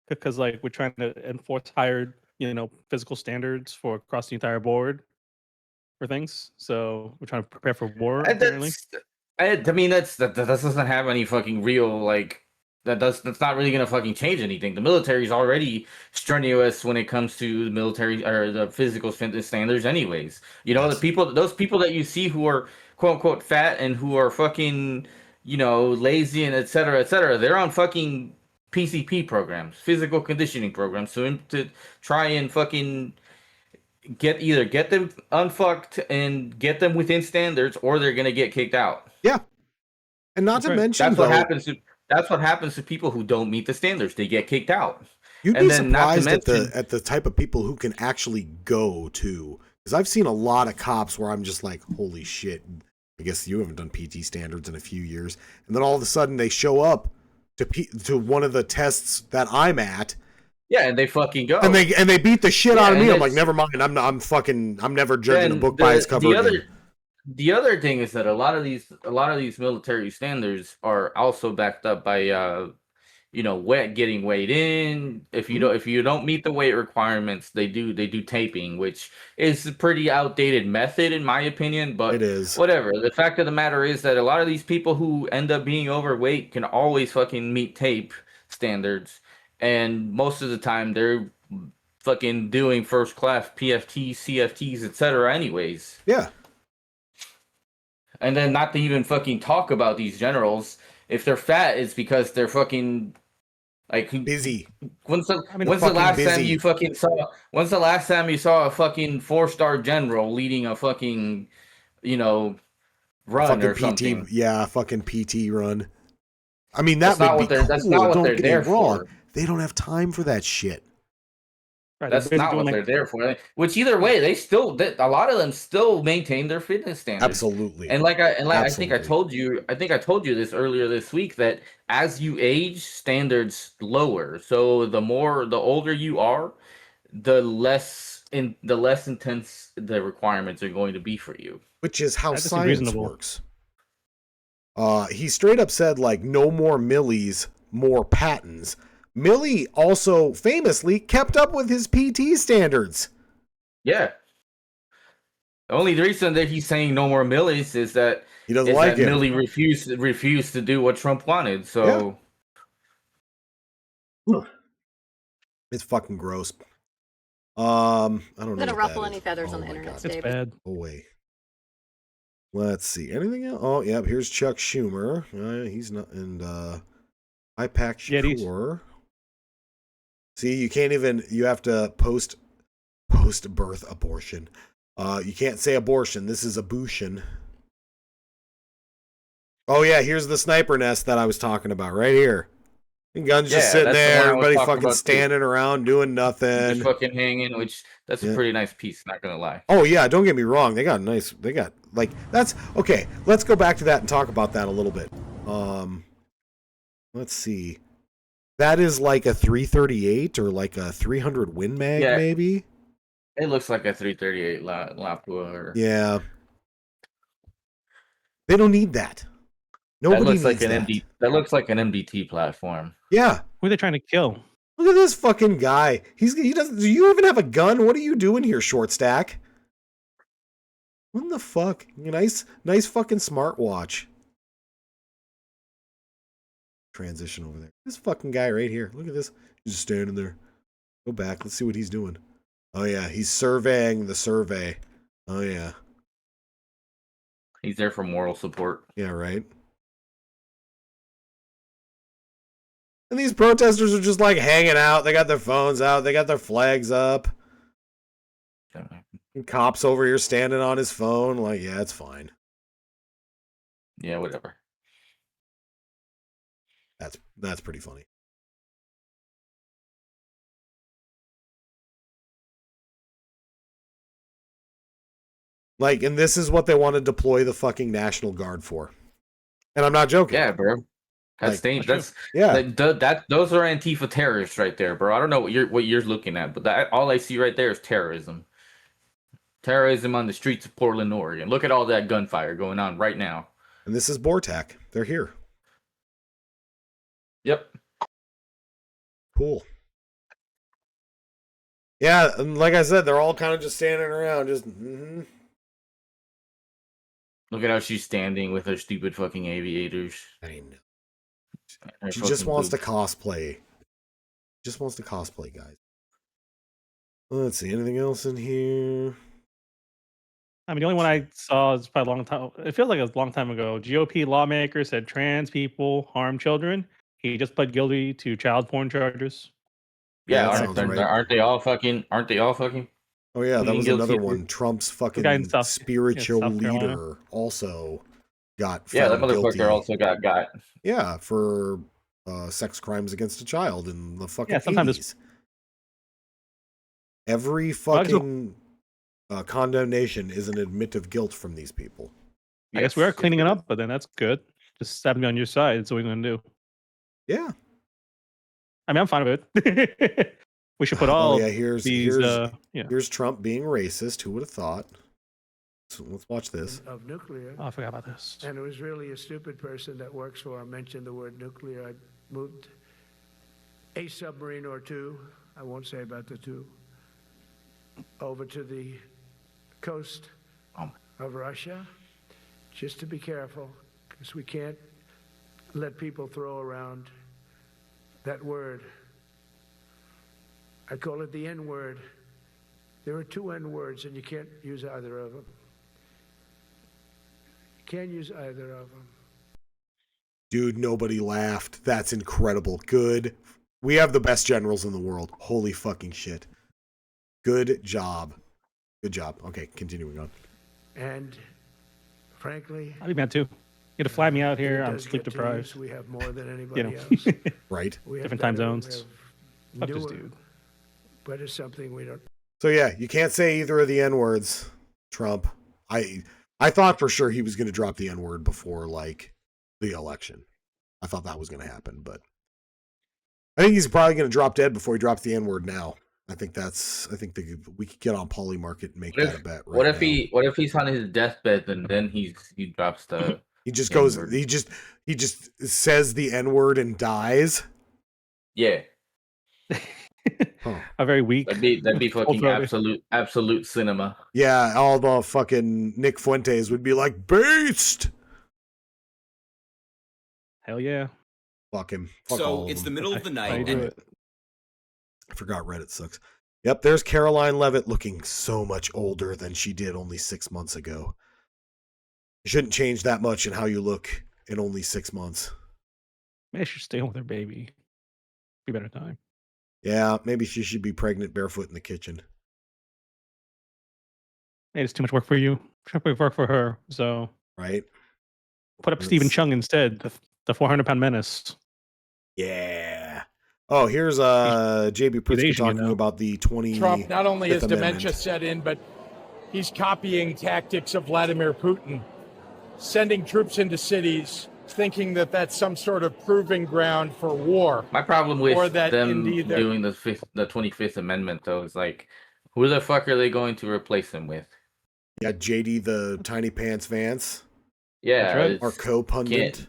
Because like we're trying to enforce higher, physical standards for across the entire board for things. So we're trying to prepare for war. Apparently. That doesn't have any fucking real that's not really gonna fucking change anything. The military is already strenuous when it comes to the military or the physical fitness standards anyways. Those people that you see who are quote unquote fat and who are fucking, lazy and et cetera, they're on fucking PCP programs, physical conditioning programs, to try and fucking get them unfucked and get them within standards, or they're gonna get kicked out. Yeah, and not to mention that's what happens to people who don't meet the standards. They get kicked out. You'd be surprised at the type of people who can actually go to. Because I've seen a lot of cops where I'm just like, holy shit, I guess you haven't done PT standards in a few years. And then all of a sudden they show up to one of the tests that I'm at. Yeah, and they fucking go. And they beat the shit out of me. I'm like, never mind. I'm never judging a book by its cover again. The other thing is that a lot of these military standards are also backed up by getting weighed in. If you don't meet the weight requirements, they do taping, which is a pretty outdated method in my opinion, but it is. Whatever. The fact of the matter is that a lot of these people who end up being overweight can always fucking meet tape standards, and most of the time they're fucking doing first class PFTs, CFTs, etc. anyways. Yeah. And then not to even fucking talk about these generals. If they're fat, it's because they're fucking busy. When's the last time you saw a fucking 4-star general leading a fucking, run fucking or PT, something? Yeah, fucking PT run. I mean, that would be cool. That's not what they're there for. They don't have time for that shit. Right, that's not what they're there for. Which either way, a lot of them still maintain their fitness standards. Absolutely. And I think I told you this earlier this week, that as you age, standards lower. So the older you are, the less intense the requirements are going to be for you. Which is how science works. He straight up said no more Millies, more Pattons. Milley also famously kept up with his PT standards. Yeah. The only reason that he's saying no more Millies is that he doesn't like it. Milley refused to do what Trump wanted. So it's fucking gross. I don't know. I'm gonna ruffle any feathers on the internet, David. It's bad. Oh wait. Let's see. Anything else? Oh, yeah. Here's Chuck Schumer. He's not, and IPAC Shakur. See, you can't even. You have to post birth abortion. You can't say abortion. This is abortion. Oh yeah, here's the sniper nest that I was talking about right here. Guns just sitting there, everybody fucking standing around doing nothing. Just fucking hanging, which that's a pretty nice piece, not gonna lie. Oh yeah, don't get me wrong. They got that's okay. Let's go back to that and talk about that a little bit. Let's see. That is like a 338 or like a 300 Win Mag, maybe? It looks like a 338 Lapua. Yeah. They don't need that. Nobody needs that. That looks like an MDT platform. Yeah. Who are they trying to kill? Look at this fucking guy. He doesn't. Do you even have a gun? What are you doing here, short stack? What the fuck? Nice fucking smartwatch. Transition over there. This fucking guy right here. Look at this. He's just standing there. Go back. Let's see what he's doing. Oh yeah, he's surveying the survey. Oh yeah. He's there for moral support. Yeah, right. And these protesters are just like hanging out. They got their phones out. They got their flags up. And cops over here standing on his phone. Like, yeah, it's fine. Yeah, whatever. That's pretty funny. Like, and this is what they want to deploy the fucking National Guard for. And I'm not joking. Yeah, bro. Those are Antifa terrorists right there, bro. I don't know what you're looking at, but all I see right there is terrorism. Terrorism on the streets of Portland, Oregon. Look at all that gunfire going on right now. And this is Bortak. They're here. Yep. Cool. Yeah, and like I said, they're all kind of just standing around, just. Mm-hmm. Look at how she's standing with her stupid fucking aviators. I know. She just wants to cosplay. Just wants to cosplay, guys. Let's see, anything else in here? I mean, the only one I saw is probably a long time. It feels like a long time ago. GOP lawmaker said trans people harm children. He just pled guilty to child porn charges. Yeah, aren't they all fucking? Oh yeah, that was another one. Trump's fucking spiritual leader also got that motherfucker guilty. Also got. Yeah, for sex crimes against a child in the fucking 80s. Every fucking condemnation is an admit of guilt from these people. I guess we are cleaning it up, but then that's good. Just stab me on your side. That's what we're going to do. Yeah. I mean, I'm fine with it. We should put all here's Trump being racist. Who would have thought? So let's watch this. Of nuclear. Oh, I forgot about this. And it was really a stupid person that works for him mentioned the word nuclear. I moved a submarine or two, I won't say about the two, over to the coast of Russia, just to be careful, because we can't let people throw around that word. I call it the N-word. There are two N-words, and you can't use either of them. You can't use either of them. Dude, nobody laughed. That's incredible. Good. We have the best generals in the world. Holy fucking shit. Good job. Good job. Okay, continuing on. And frankly, I'd be mad too. You had to fly me out here. I'm sleep deprived. We have more than anybody else. Right. Different time zones. Fuck this dude. But it's something we don't. So yeah, you can't say either of the N-words, Trump. I thought for sure he was going to drop the N-word before like the election. I thought that was going to happen, but I think he's probably going to drop dead before he drops the N-word now. I think we could get on Polymarket and make that a bet. Right what if he's on his deathbed and then he drops the he just goes N-word. he just says the N-word and dies? Yeah. A very weak. That'd be fucking absolute cinema. Yeah, all the fucking Nick Fuentes would be like, "Beast!" Hell yeah. Fuck him. So it's the middle of the night. And I forgot Reddit sucks. Yep, there's Caroline Leavitt looking so much older than she did only 6 months ago. You shouldn't change that much in how you look in only 6 months. Maybe she's staying with her baby. Be better time. Yeah, maybe she should be pregnant barefoot in the kitchen. Hey, it's too much work for you. Too much work for her. So right. Put up Stephen Chung instead, the 400-pound menace. Yeah. Oh, here's JB Pritzker talking about the 20. Trump not only has dementia set in, but he's copying tactics of Vladimir Putin, sending troops into cities, thinking that that's some sort of proving ground for war. My problem with them doing the 25th Amendment, though, is like, who the fuck are they going to replace him with? Yeah, JD the Tiny Pants Vance. Yeah, right. Our co-pundit.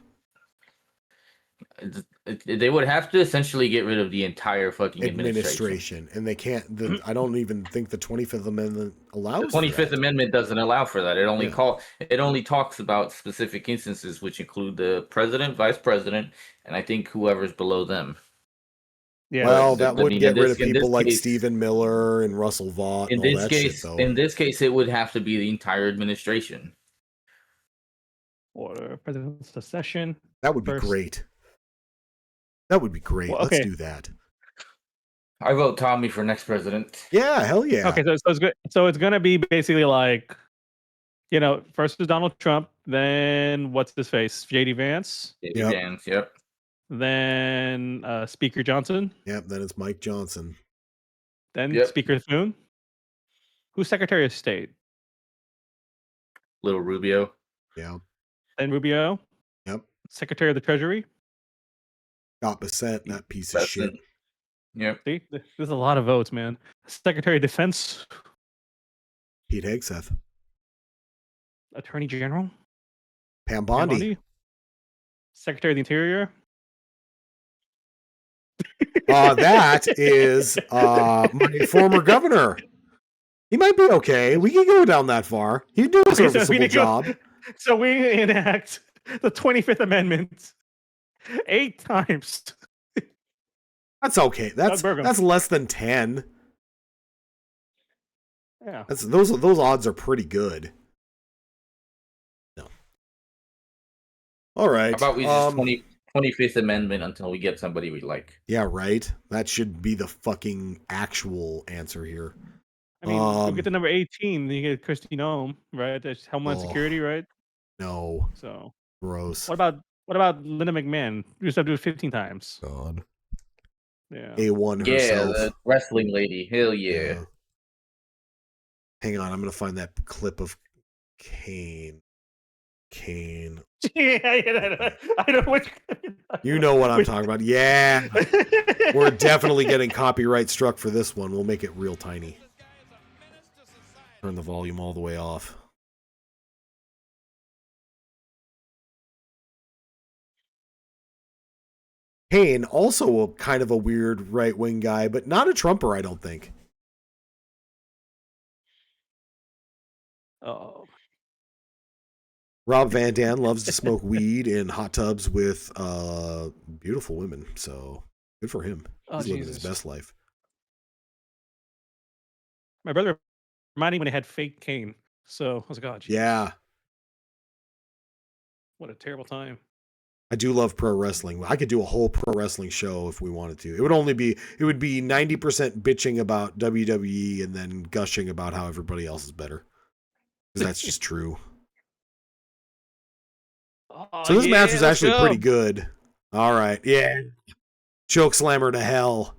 They would have to essentially get rid of the entire fucking administration, and they can't. I don't even think the 25th Amendment allows. The 25th Amendment doesn't allow for that. It only talks about specific instances, which include the president, vice president, and I think whoever's below them. Yeah, well, that would get rid of people like Stephen Miller and Russell Vought. In this case, it would have to be the entire administration. Or president's secession. That would be great. That would be great. Well, Let's do that. I vote Tommy for next president. Yeah, hell yeah. Okay, so it's good. So it's gonna be basically like, first is Donald Trump, then what's his face, JD Vance. JD Vance, yep. Then Speaker Johnson. Yep. Then it's Mike Johnson. Then Speaker Thune. Who's Secretary of State? Little Rubio. Yeah. Then Rubio. Yep. Secretary of the Treasury. Scott Bessent, that piece of shit. Yep. See, there's a lot of votes, man. Secretary of Defense. Pete Hegseth. Attorney General. Pam Bondi. Secretary of the Interior. That is my former governor. He might be okay. We can go down that far. He'd do a serviceable job. So we enact the 25th Amendment 8 times. That's okay. That's less than 10. Yeah. Those odds are pretty good. No. All right. How about we just 25th Amendment until we get somebody we like? Yeah, right. That should be the fucking actual answer here. I mean, you get to number 18, then you get Kristi Noem, right? That's Homeland Security, right? No. So gross. What about Linda McMahon? You just have to do it 15 times. God. Yeah. A1 herself. Yeah, the wrestling lady. Hell yeah. Hang on, I'm gonna find that clip of Kane. Yeah, I know which. You know what I'm talking about. Yeah. We're definitely getting copyright struck for this one. We'll make it real tiny. Turn the volume all the way off. Kane, also kind of a weird right-wing guy, but not a Trumper, I don't think. Oh. Rob Van Dam loves to smoke weed in hot tubs with beautiful women, so good for him. He's living his best life. My brother reminded me when he had fake cane, so I was like, oh, geez. Yeah. What a terrible time. I do love pro wrestling. I could do a whole pro wrestling show if we wanted to. It would be 90% bitching about WWE and then gushing about how everybody else is better. Because that's just true. Oh, so this match was actually pretty good. All right. Yeah. Choke slammer to hell.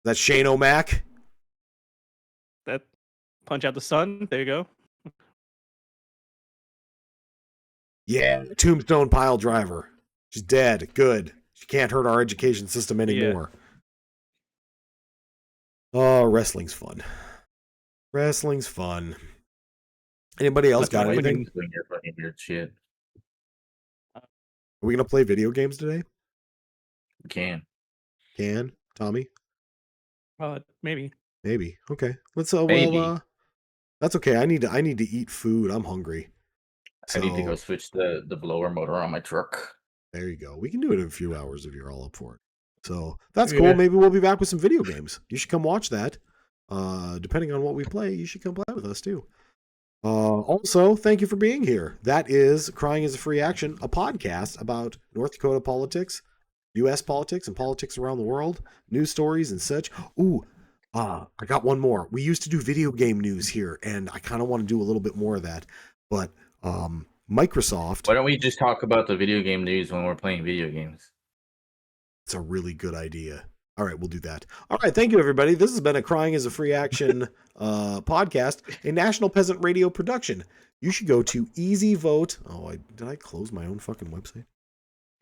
That's Shane O'Mac. That punch out the sun. There you go. Yeah. Tombstone pile driver. She's dead. Good. She can't hurt our education system anymore. Yeah. Oh, wrestling's fun. Wrestling's fun. Anybody else got anything? Weird shit. Are we gonna play video games today? We can. Can Tommy? Maybe. Maybe. Okay. Let's. Well, that's okay. I need to eat food. I'm hungry. I need to go switch the blower motor on my truck. There you go. We can do it in a few hours if you're all up for it. So that's cool. Maybe we'll be back with some video games. You should come watch that. Depending on what we play, you should come play with us too. Also, thank you for being here. That is Crying is a Free Action, a podcast about North Dakota politics, U.S. politics, and politics around the world, news stories and such. Ooh, I got one more. We used to do video game news here, and I kind of want to do a little bit more of that. But Microsoft. Why don't we just talk about the video game news when we're playing video games? It's a really good idea. All right, we'll do that. All right, thank you, everybody. This has been a Crying is a Free Action podcast, a National Peasant Radio production. You should go to Easy Vote. Oh, did I close my own fucking website?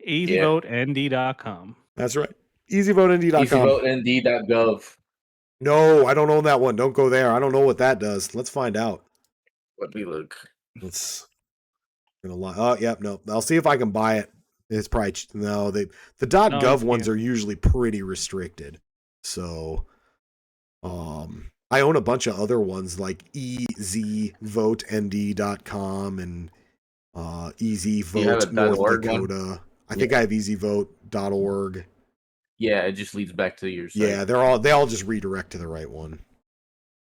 EasyVoteND.com. That's right. EasyVoteND.com. EasyVoteND.gov. No, I don't own that one. Don't go there. I don't know what that does. Let's find out. Let me look. Gonna lie. Oh, yeah, no. I'll see if I can buy it. It's probably the .gov ones are usually pretty restricted. So, I own a bunch of other ones like EasyVoteND.com and EasyVote North Dakota. I think I have EasyVote.org. Yeah, it just leads back to your site. Yeah, they all just redirect to the right one.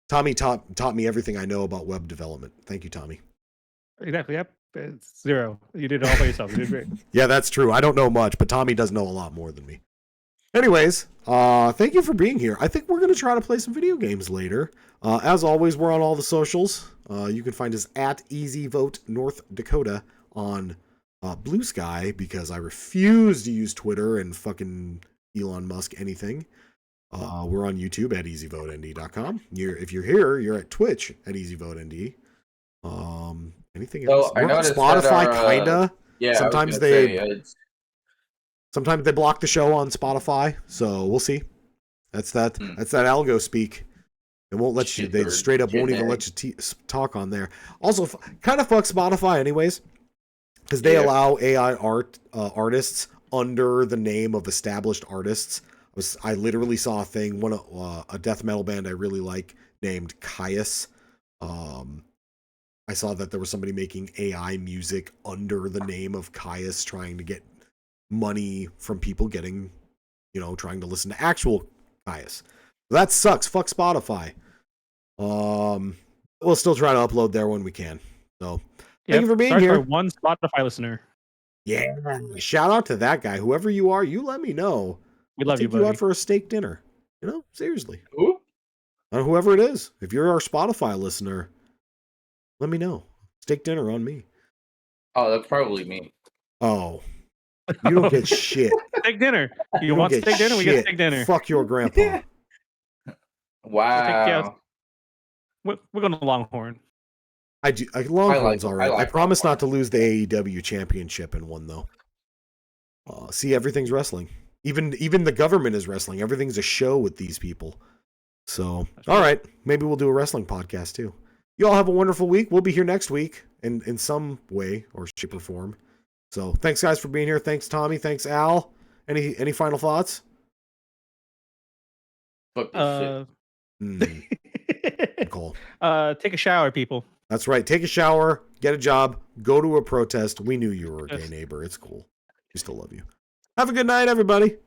Tommy taught me everything I know about web development. Thank you, Tommy. Exactly. Yep. It's 0. You did it all by yourself. You did great. Yeah, that's true. I don't know much, but Tommy does know a lot more than me. Anyways, thank you for being here. I think we're going to try to play some video games later. As always, we're on all the socials. You can find us at Easy Vote North Dakota on Blue Sky, because I refuse to use Twitter and fucking Elon Musk anything. We're on YouTube at easyvotend.com. If you're here, you're at Twitch at easyvotend. Anything else? I noticed Spotify, that kinda. Yeah, Sometimes Sometimes they block the show on Spotify, so we'll see. That's that algo speak. It won't let you. They straight up won't even let you talk on there. Also, kind of fuck Spotify, anyways, because they allow AI artists under the name of established artists. I literally saw a thing, a death metal band I really like named Caius. I saw that there was somebody making AI music under the name of Caius, trying to get money from people trying to listen to actual Caius. That sucks. Fuck Spotify. We'll still try to upload there when we can. So thank you for being here. One Spotify listener. Yeah. Shout out to that guy. Whoever you are, you let me know. We love you, buddy. You out for a steak dinner. Seriously. Whoever it is. If you're our Spotify listener, let me know. Steak dinner on me. Oh, that's probably me. Oh. You don't get shit. Steak dinner. You want steak dinner? We get steak dinner. Fuck your grandpa. Wow. We're going to Longhorn. I do. Longhorn's all right. I promise not to lose the AEW championship in one, though. See, everything's wrestling. Even the government is wrestling. Everything's a show with these people. So, all right. Maybe we'll do a wrestling podcast, too. You all have a wonderful week. We'll be here next week in some way or shape or form. So, thanks, guys, for being here. Thanks, Tommy. Thanks, Al. Any final thoughts? Fuck this shit. Cool. Take a shower, people. That's right. Take a shower, get a job, go to a protest. We knew you were a gay neighbor. It's cool. We still love you. Have a good night, everybody.